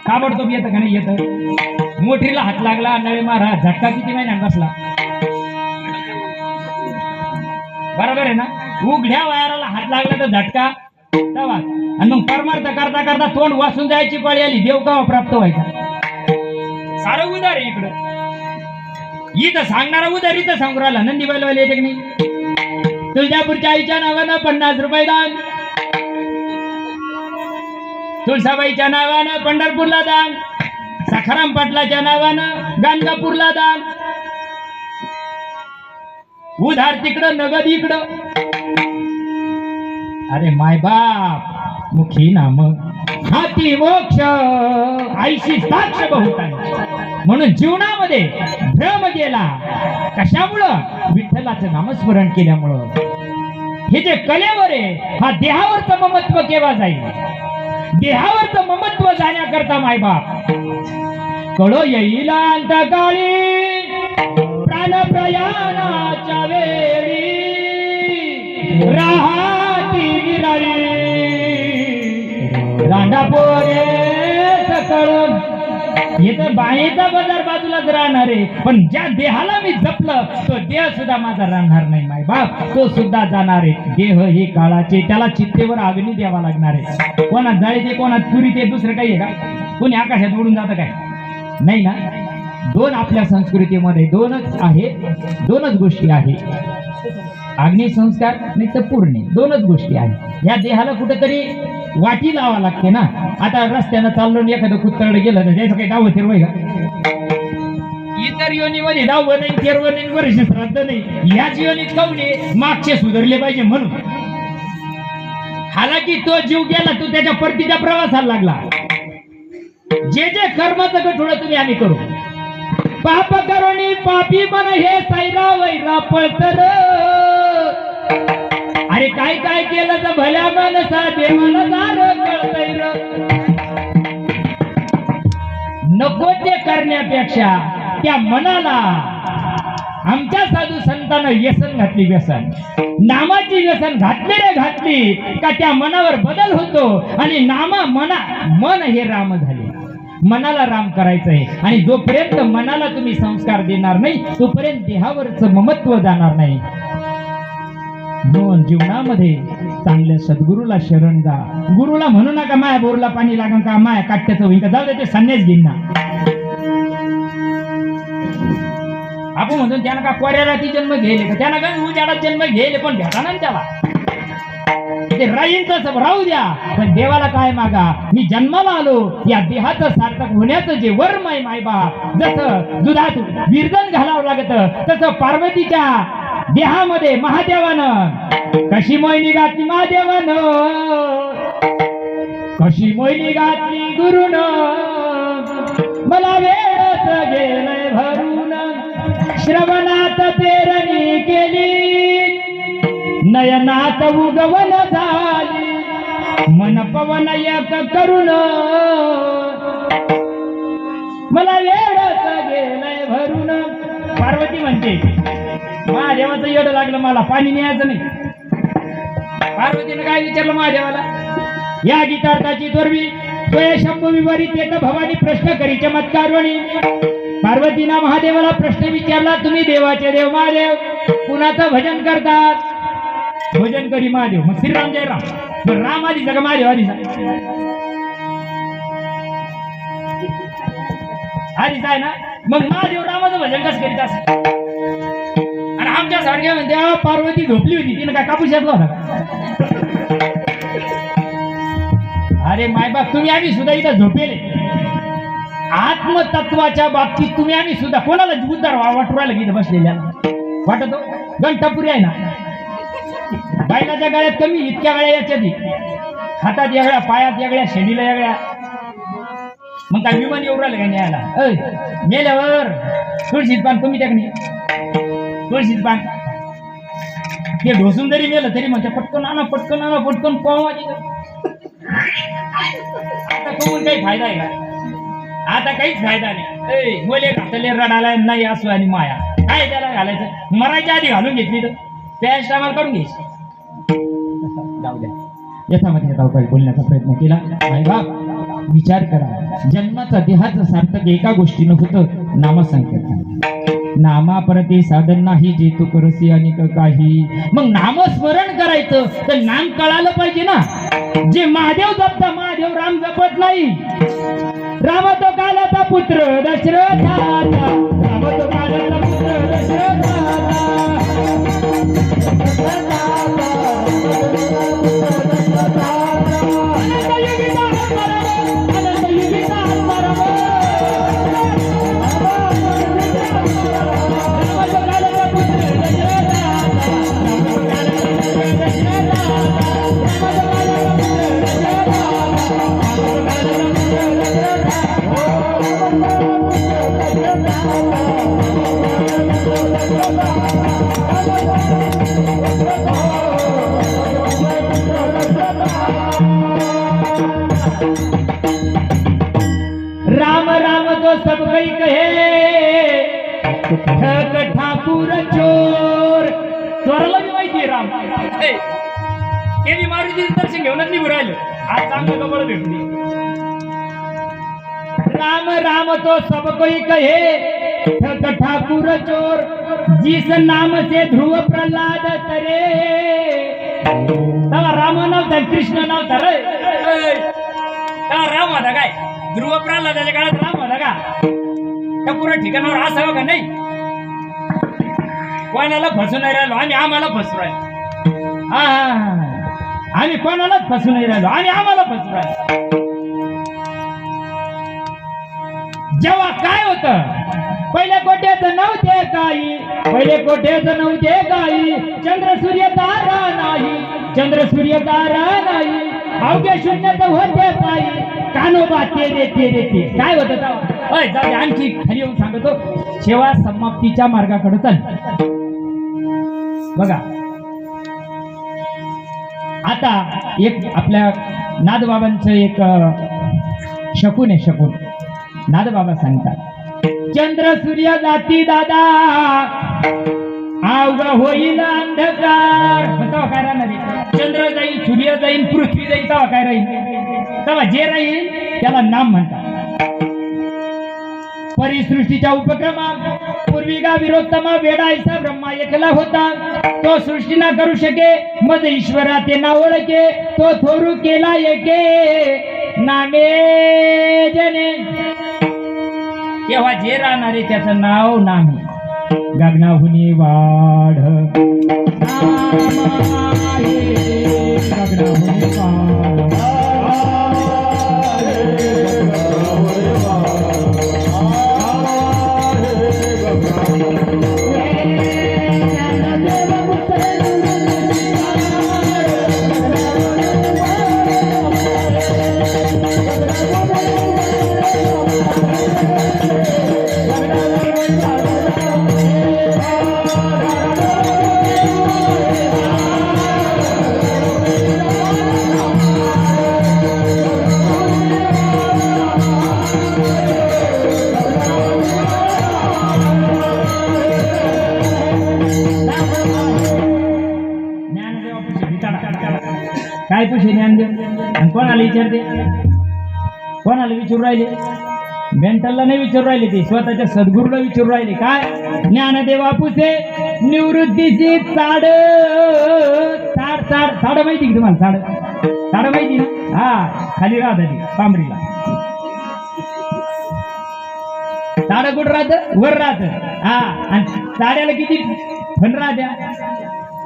ताबडतोब येतं का नाही? येतं. मोठीला हात लागला, नळे मारा, झटका किती महिन्यात बसला? बरोबर आहे ना? उघड्या वायराला हात लागला तर झटका तवा. आणि मग परमार्थ करता करता तोंड वाचून जायची पाळी आली. देव केव्हा प्राप्त व्हायचा? सारं उदार आहे इकडं. इथं सांगणारा उदार इथं सांगू राहिला. नंदी बैलवाले येते की नाही? तुळजापूरच्या आईच्या नावानं 50 रुपये दान, तुळसाबाईच्या नावानं पंढरपूरला दान, सखाराम पाटलाच्या नावानं गाणगापूरला दान. उधार तिकडं, नगद इकडं. अरे माय बाप मुखी नाम हाती मोक्ष आईशी साक्ष बहुतांची. म्हणून जीवनामध्ये भ्रम गेला. कशामुळं? विठ्ठलाचं नामस्मरण केल्यामुळं. हे जे कलेवर आहे, हा देहावरचं ममत्व केव्हा जाईल? देहावरचं ममत्व जाण्याकरता मायबाप कळो येईल अंतकाळी प्राण प्रयाणाच्या वेळी राहाती विराळी रांडा पोरे सकळ. हे तर बाहेरचा बाजार बाजूलाच राहणार आहे, पण ज्या देहाला मी जपलं तो देह सुद्धा माझा राहणार नाही मायबाप. तो सुद्धा जाणार आहे. देह हे काळाचे, त्याला चित्तेवर अग्नी द्यावा लागणार आहे. कोणात जाळीते, कोणात पुरी, ते दुसरं काही आहे का? कोणी आकाशात उडून जातं काय? नाही ना. दोन आपल्या संस्कृतीमध्ये दोनच आहे, दोनच गोष्टी आहे. अग्निसंस्कार नाही तर पूर्णे, दोनच गोष्टी आहेत. या देहाला कुठेतरी वाटी लावा लागते ना. आता रस्त्यानं चाललो एखादं कुत्तरडे गेलं तर त्याचं काही डावं फिरवाय का? इतर योनीमध्ये डावं नाही, फिरवं नाही, वर्ष श्राद्ध नाही. ह्याच योनीत काऊने मागचे सुधारले पाहिजे म्हणून. हालाकी तो जीव गेला, तो त्याच्या परतीच्या प्रवासाला लागला. जे जे कर्माचं गठोडं तुम्ही आम्ही करू. पाप करोनी पापी मन हे साईरा वैरा पळतर. अरे काय काय केलं तर भल्या मनसा देवाला दार कळतैर. नको ते करण्यापेक्षा त्या मनाला आमच्या साधू संतांना व्यसन घातली. व्यसन नामाची व्यसन घातली रे घातली का त्या मनावर बदल होतो आणि मन हे राम झाले. मनाला राम करायचं आहे. आणि जोपर्यंत मनाला तुम्ही संस्कार देणार नाही तोपर्यंत देहावरच ममत्व जाणार नाही. म्हणून जीवनामध्ये चांगल्या सद्गुरूला शरण जा. गुरुला म्हणू नका माया बोरला पाणी लागण का, माया काट्याचं होईल का, जाऊ दे ते संन्यास घेईन ना. आपण म्हणतो त्यानं का कोऱ्याला ती जन्म घेले का, त्यानं का उजाडात जन्म घेले, पण भेटा ना त्याला. ते राहील तसं राहू द्या, पण देवाला काय मागा. मी जन्माला आलो या देहाचं सार्थक होण्याचं जे वर्म आहे मायबाप. जसं दुधात विरजन घालावं लागत तसं पार्वतीच्या देहामध्ये महादेवानं कशी मोहिनी घातली. महादेवानं कशी मोहिनी घातली. गुरुन मला वेळच गेलंय भरून. श्रवणात पेरणी केली, नयनात उगवण झाली. मन पवन एक करून मला वेळच गेलंय भरून. पार्वती म्हणते महादेवाचं येडं लागलं, मला पाणी न्यायचं नाही. पार्वतीनं काय विचारलं महादेवाला? या गीतार्थाची दुर्वी स्वय शंभू विवारित येत भवानी प्रश्न करी चमत्कारवणी. पार्वतीनं महादेवाला प्रश्न विचारला, तुम्ही देवाचे देव महादेव कुणाचं भजन करतात? भजन करी महादेव. मग श्रीराम जय राम. मग राम आधीचा का महादेव आधीचा? आधीचा आहे ना. मग महादेव रामाचं भजन कसं करीत असं? आणि आमच्या सारख्या म्हणते पार्वती झोपली होती, तिने काय कापूस घेतला होता? अरे मायबाप, तुम्ही आम्ही सुद्धा इथं झोपेले. आत्मतत्वाच्या बाबतीत तुम्ही आम्ही सुद्धा कोणाला उद्धार वाटवायला गीत बसलेल्या वाटतो. गंठापुरी आहे ना, बैलाच्या गळ्यात कमी, इतक्या गळ्या याच्या हातात वेगळ्या, पायात वेगळ्या, शेंडीला वेगळ्या. मग काय विमान येऊ राहिलं का न्यायला? मेल्यावर तुळशीत पान तुम्ही त्या तुळशीत पान ते ढोसून जरी गेलं तरी म्हणते पटकन आणा पटकन आणा पटकन पावा. आता कमून काही फायदा आहे का? आता काहीच फायदा नाही. मोले घातले रडाला नाही असू आणि माया काय त्याला घालायचं? मरायच्या आधी घालून घेतली तर पॅस्ट आम्हाला काढून घ्यायची. जाऊ द्या याच्यामध्ये काही बोलण्याचा प्रयत्न केला. आई बाप विचार करा, जन्माचा देहाचं सार्थक एका गोष्टीनं होतं, नामसंकीर्तन. नामापरते साधन नाही जे तू करसी आणि काही. मग नामस्मरण करायचं तर नाम कळालं पाहिजे ना. जे महादेव जपता महादेव राम जपत नाही. राम तो कालाचा पुत्र दशरथाचा, राम तो कालाचा पुत्र दशरथाचा. राम राम तो सब कई कहे, ठग ठाकूर चोर. चोराला बी माहिती राम केली मारुती दर्शन घेऊनच निघून राहिलं. आज चांगलं कबळ भेटली. राम राम तो सब कोई कहे, ठग ठाकूर चोर. जिस नाम से ध्रुव प्रल्हाद तरे. तेव्हा राम नव्हता कृष्ण नव्हता रे. तेव्हा राम होता काय? ध्रुव प्रल्हादाच्या काळात राम होता का? त्या पुऱ्या ठिकाणावर असावं का नाही? कोणाला फसू नाही राहिलो आम्ही, आम्हाला फसू राहिलो. आम्ही कोणालाच फसू नाही राहिलो आणि आम्हाला फसू राहिलो. जेव्हा काय होतं, पहिले कोट्याचं नव्हते काही, पहिले कोट्याचं नव्हते काही. चंद्र सूर्य तारा नाही, चंद्र सूर्य तारा नाही. अवघे शून्य तर होते पायी, कानोबा ते देते. काय होतं तेव्हा? जाऊ आणखी खाली येऊन सांगतो. सेवा समाप्तीच्या मार्गाकडे चाल. बघा आता एक आपल्या नादबाबांचं एक शकून आहे. शकून नादबाबा सांगतात, चंद्र सूर्य जाती दादा अवघा होईल अंधकार. तेव्हा काय राहणार? चंद्र जाईल, सूर्य जाईल, पृथ्वी जाईल. तेव्हा काय राहील? तेव्हा जे राहील त्याला नाम म्हणतात. परिसृष्टीच्या उपक्रमा पूर्विका विरोत्तमा वेडायचा ब्रह्मा एकला होता. तो सृष्टी ना करू शके, मज ईश्वरा ते ना ओळखे. तो थोरू केला एके नामे जने. तेव्हा जे राहणारे त्याचं नाव नाही. गगनाहुनी वाढ गगनाहुनी वाढ. काय पुशे ज्ञानदेव? आणि कोणाला विचारते? कोणाला विचारू राहिले? मेंटलला नाही विचारू राहिले, ते स्वतःच्या सद्गुरूला विचारू राहिले. काय? ज्ञानदेवा पुसे निवृत्तीची साड. साड साड साड माहिती की तुम्हाला? साड माहिती ना? हा, खाली राहत ती पांबरीला. साड कुठं राहत? वर राहत. हा, आणि साड्याला किती फन राहत्या?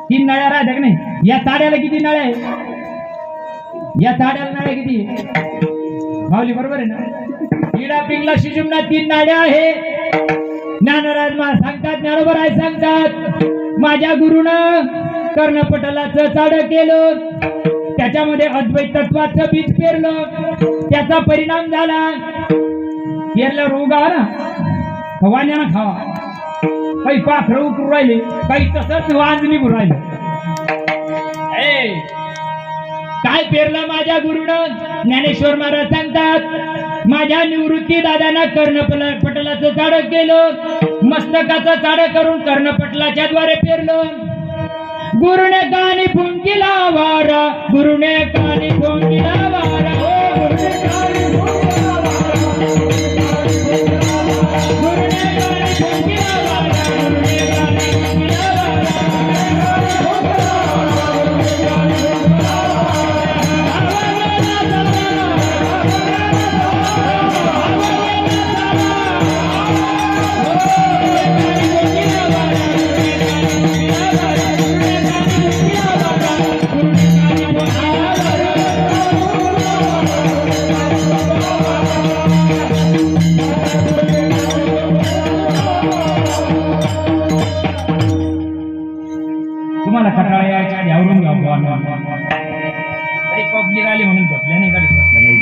3 नळ्या राहत्या का नाही? या साड्याला किती नळ्या आहे? या साड्याला नळ्या किती? माऊली बरोबर आहे ना? इडा पिंगला शिजुमना 3 नाड्या आहे. ज्ञानराज सांगतात, ज्ञानोबराय सांगतात, माझ्या गुरुनं कर्णपटलाचं चाड केलं, त्याच्यामध्ये अद्वैत तत्वाचं बीज पेरलं, त्याचा परिणाम झाला. पेरल्यावर उगा ना वाण्यानं खावा. काही पाखरं उकरू राहिले, काही तसंच वांज निघून राहिलं. काय पेरलं माझ्या गुरुनं? ज्ञानेश्वर महाराज सांगतात, माझ्या निवृत्ती दादांना कर्णपटलाचं चाडक केलं, मस्तकाचं चाडक करून कर्णपटलाच्या द्वारे पेरलं. गुरुने कानी फुंकीला वारा, गुरुने कानी फुंकीला वारा, गुरुने कानी फुंकीला वारा, गुरुने कानी फुंकीला वारा, गुरुने कानी फुंकीला तुम्हाला कटाळा यायच्या आधी आवरून घ्या काही पब्लिक आली म्हणून झोपल्याने गाडीत बसला नाही.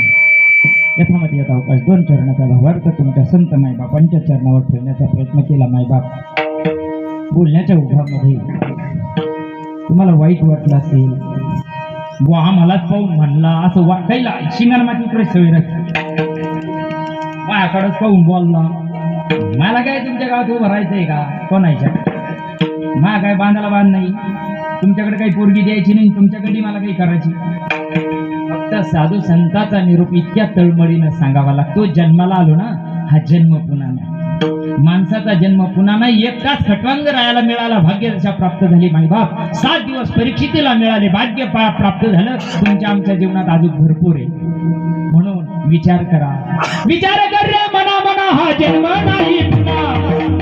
यथामती यथा अवकाश 2 चरणाचा भावार्थ तुमच्या संत मायबापांच्या चरणावर ठेवण्याचा प्रयत्न केला. मायबाप बोलण्याच्या उभामध्ये तुम्हाला वाईट वाटलं असेल, बुवा आम्हालाच पाहून म्हणला असं वाटायला शिंगार माती उतरायची सवय राहते. माझ्याकडंच पाहून बोलला, मला काय तुमच्या गावात उभं राहायचंय का? कोणाच्या मा काय बांधायला बांध नाही, तुमच्याकडे काही पोरगी द्यायची नाही, तुमच्याकडे मला काही करायची. फक्त साधू संतांचा निरोप इतक्या तळमळीनं सांगावा लागतो. जन्माला आलो ना, हा जन्म पुन्हा नाही, माणसाचा जन्म पुन्हा नाही. एकटाच खटवांग राहायला मिळाला, भाग्यदशा प्राप्त झाली. मायबाप 7 दिवस परीक्षेला मिळाले, भाग्य प्राप्त झालं. तुमच्या आमच्या जीवनात अजून भरपूर आहे. म्हणून विचार करा, विचार कर रे मना मना, हा जन्म नाही पुन्हा,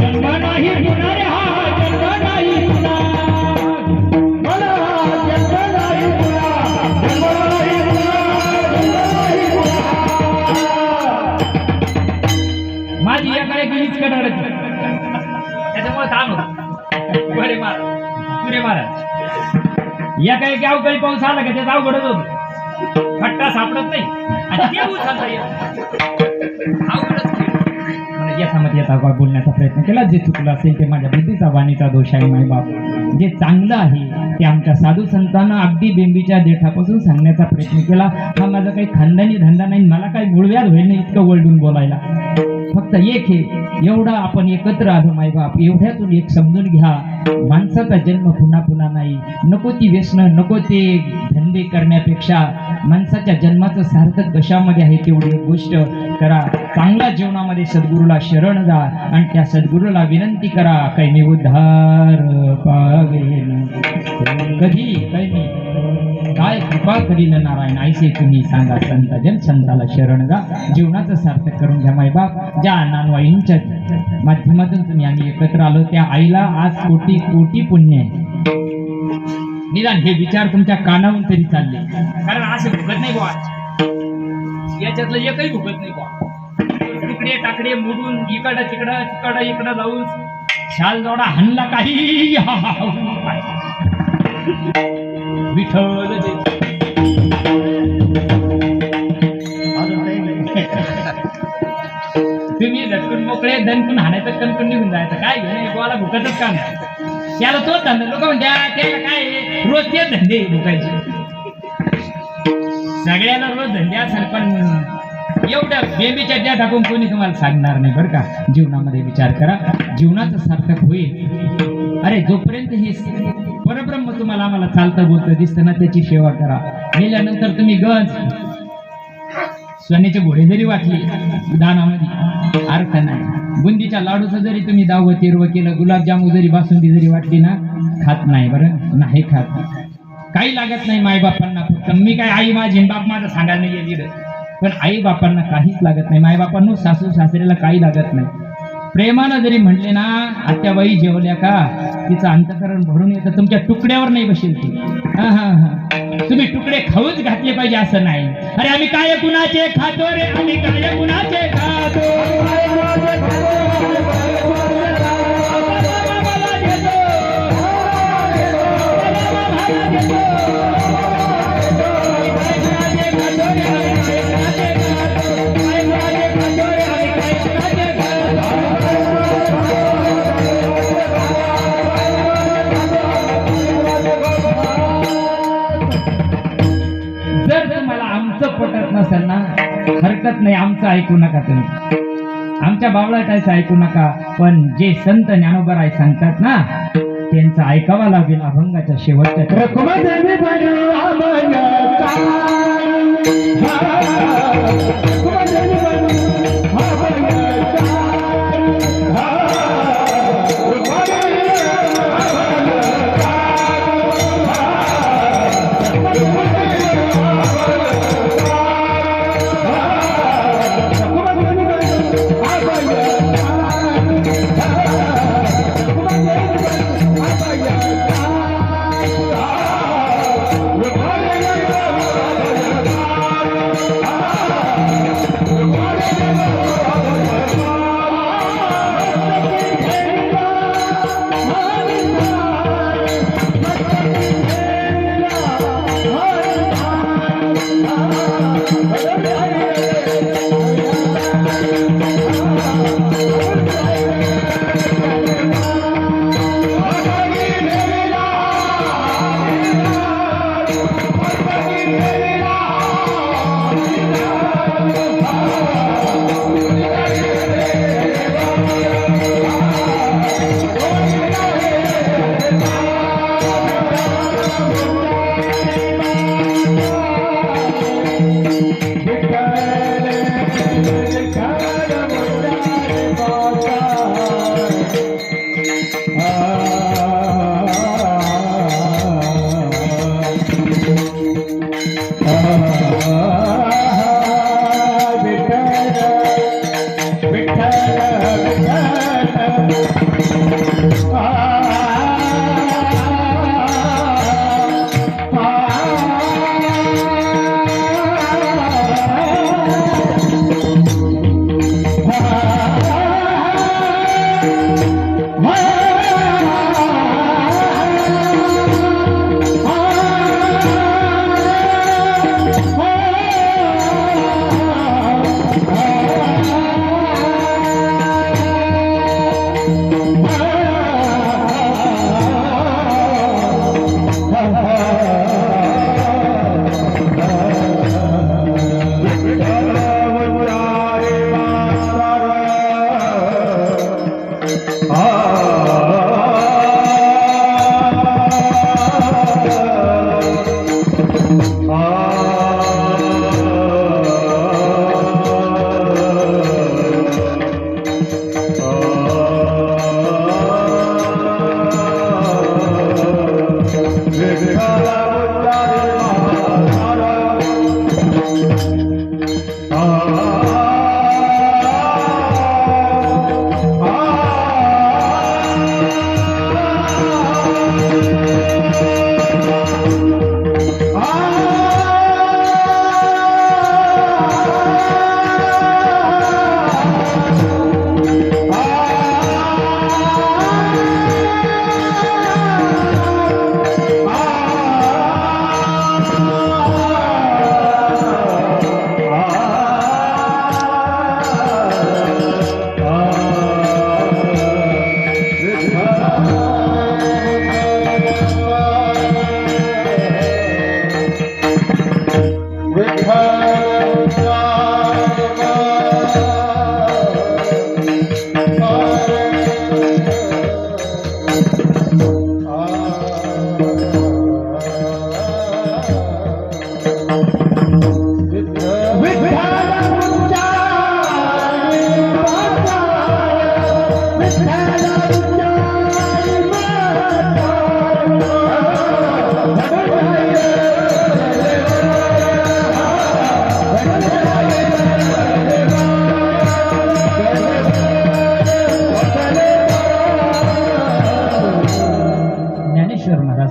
जन्म नाही पुन्हा रे, हा जन्म नाही पुन्हा, मला जन्म नाही पुन्हा, जन्म नाही पुन्हा, जन्म नाही पुन्हा. माझी याकडे गेलीच कडाडत, त्याच्यामुळे थांब बरे महाराज, पुरे महाराज या काही अवकाळी पाऊस आला का त्याचा अवघडच होत. फट्टा सापडत नाही आणि ते उचलता यथामती यथा बोलण्याचा प्रयत्न केला. जे चुकलं असेल ते माझ्या बुद्धीचा वाणीचा दोष आहे. मायबाप जे चांगलं आहे ते आमच्या साधू संतांना अगदी बेंबीच्या देठापासून सांगण्याचा प्रयत्न केला. हा माझा काही खानदानी धंदा नाही, मला काही गुळव्याध होईल नाही इतकं वळडून बोलायला. फक्त एक आहे, एवढा आपण एकत्र आलो मायबाप, एवढ्यातून एक समजून घ्या, माणसाचा जन्म पुन्हा पुन्हा नाही. नको ती व्यसनं, नको ते धंदे करण्यापेक्षा माणसाच्या जन्माचं सार्थक कशामध्ये आहे तेवढी एक गोष्ट करा. चांगला जीवनामध्ये सद्गुरूला शरण जा आणि त्या सद्गुरूला विनंती करा, कैमी उद्धार पावेन कधी कैमी काय कृपा करील नारायण ऐसे तुम्ही सांगा संत जन, संताला शरण जा, जीवनाचं सार्थक करून घ्या. मायबाप ज्या नानवाईंच्या माध्यमातून तुम्ही आम्ही एकत्र आलो त्या आईला आज कोटी कोटी पुण्य आहे. निदान हे विचार तुमच्या कानावून तरी चालले, कारण असं भुकत नाही बुवा, याच्यातलं एकही भुकत नाही बुवा. तुकडे टाकडे मोडून इकडं तिकडं तिकडं इकडं जाऊन शाल जोडा हल्ला काही विठ्ठल तुम्ही झटकून मोकळे दणकून हाणायचं कणकून निघून जायचं. काय घेऊन गोवाला भुकतच का नाही, त्याला तोच धंदा. लोक म्हणत्या त्याला काय रोज तेच धंदे भुकायचे. सगळ्याला रोज धंदे असेल पण एवढ्या बेबीच्या द्या टाकून कोणी तुम्हाला सांगणार नाही बरं का. जीवनामध्ये विचार करा, जीवनाचं सार्थक होईल. अरे जोपर्यंत हे परब्रह्म तुम्हाला आम्हाला चालतं बोलतं दिसतं ना, त्याची सेवा करा. गेल्यानंतर तुम्ही गंज सोन्याचे घोडे जरी वाटले दानामध्ये अर्थ नाही. बुंदीच्या लाडूचं जरी तुम्ही दावं तिरवं केलं, गुलाबजामू जरी बासुंदी जरी वाटली ना, खात नाही बरं, नाही खात. काही लागत नाही मायबापांना. फक्त मी काय आई माझी बाप माझं सांगायला नाही गेली, पण आई बापांना काहीच लागत नाही. मायबापांना सासू सासऱ्याला काही लागत नाही. प्रेमानं जरी म्हटले ना, आत्याबाई जेवल्या का, तिचं अंतकरण भरून येतं. तुमच्या तुकड्यावर नाही बसेल ती. तुम्ही तुकडे खाऊच घातले पाहिजे असं नाही. अरे आम्ही काय कुणाचे खातो रे, आम्ही काय कुणाचे खातो, असाल ना हरकत नाही, आमचं ऐकू नका तुम्ही, आमच्या बावळाटायचं ऐकू नका, पण जे संत ज्ञानोबराय सांगतात ना त्यांचं ऐकावा लागेल अभंगाच्या शेवटच्या रखुमादेवी बनू अभंग रखुमादेवी बनू अभंग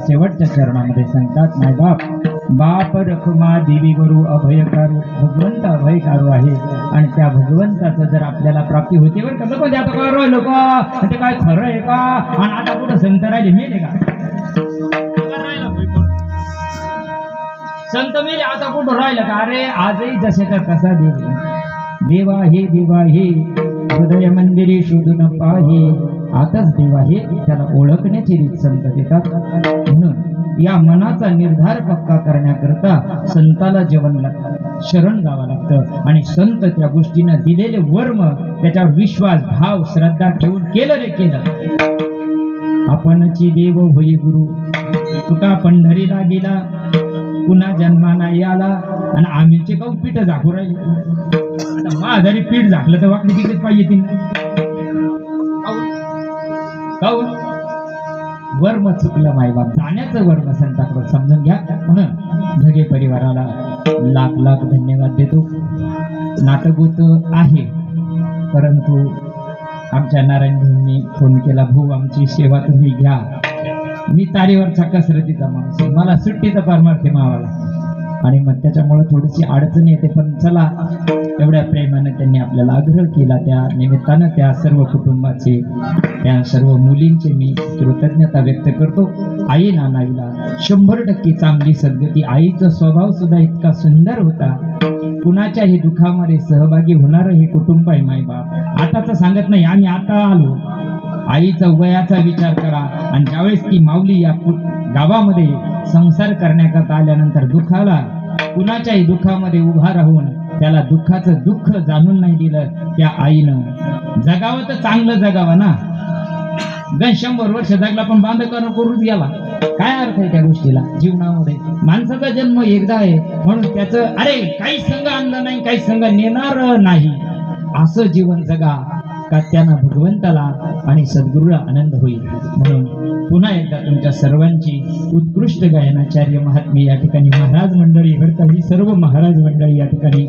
शेवटच्या चरणामध्ये सांगतात माय बाप रखुमा देवी गुरु अभयकारू भगवंत अभयकारू आहे आणि त्या भगवंताचं जर आपल्याला प्राप्ती होते बरं कसं पण आता काय राहिलो का ते काय खरं आहे का आणि आता कुठं संत राहिले मेले का संत मेले आता कुठं राहिलं का अरे आजही जशाचा कसा देव देवा हे हृदय मंदिरी शोधून पाहे आताच देव आहे त्याला ओळखण्याची रीत संत देतात. म्हणून या मनाचा निर्धार पक्का करण्याकरता संताला जीवन शरण जावं लागतं आणि संत त्या गोष्टीनं दिलेले वर्म त्याच्यावर विश्वास भाव श्रद्धा ठेवून केलं रे केलं. आपणची देव होई गुरु तुका पंढरीला गेला पुन्हा जन्मा नाही आला आणि आम्हीचे काऊ पीठ झाकू राहिले. आता माझरी पीठ झाकलं तर वाकडी तिकडेच पाहिजे ती काऊ वर्म चुकलं मायबाप जाण्याचं वर्म संताकडून समजून घ्या. म्हणून भगे परिवाराला लाख लाख धन्यवाद देतो. नाटक होत आहे परंतु आमच्या नारायण भाऊंनी फोन केला, भाऊ आमची सेवा तुम्ही घ्या. मी तारीवरचा कसरतीचा माणूस आहे, मला सुट्टीचा परमार्थ मावाला आणि मग त्याच्यामुळे थोडीशी अडचण येते. पण चला एवढ्या प्रेमाने त्यांनी आपल्याला आग्रह केला त्या निमित्तानं त्या सर्व कुटुंबाचे त्या सर्व मुलींचे मी कृतज्ञता व्यक्त करतो. आई नानाईला 100% चांगली सद्गती. आईचा स्वभाव सुद्धा इतका सुंदर होता. कुणाच्याही दुःखामध्ये सहभागी होणारं हे कुटुंब आहे मायबाप. आताच सांगत नाही आम्ही आता आलो. आईचा वयाचा विचार करा आणि ज्यावेळेस ती माऊली या गावामध्ये संसार करण्याकरता आल्यानंतर दुःखाला कुणाच्याही दुःखामध्ये उभा राहून त्याला दुःखाचं दुःख जाणून नाही दिलं. त्या आईनं जगावं तर चांगलं जगावं ना. 100 वर्ष जगला पण बांधकानं करूच गेला. काय अर्थ आहे त्या गोष्टीला जीवनामध्ये? माणसाचा जन्म एकदा आहे म्हणून त्याचं अरे काही संघ आणलं नाही काही संघ नेणार नाही असं जीवन जगा का त्यांना भगवंताला आणि सद्गुरूला आनंद होईल. म्हणून पुन्हा एकदा तुमच्या सर्वांची उत्कृष्ट गायनाचार्य महात्मे या ठिकाणी महाराज मंडळी घडतात. ही सर्व महाराज मंडळी या ठिकाणी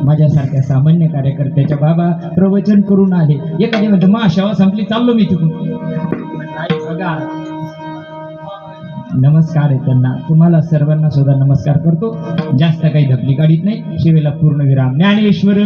माझ्यासारख्या सामान्य कार्यकर्त्याच्या बाबा प्रवचन करून आले. एखादी म्हणतो मा शेवा संपली चाललो मी तिकडून. बघा नमस्कार आहे त्यांना. तुम्हाला सर्वांना सुद्धा नमस्कार करतो. जास्त काही धपली गाडीत नाही. शिवेला पूर्ण विराम. ज्ञानेश्वर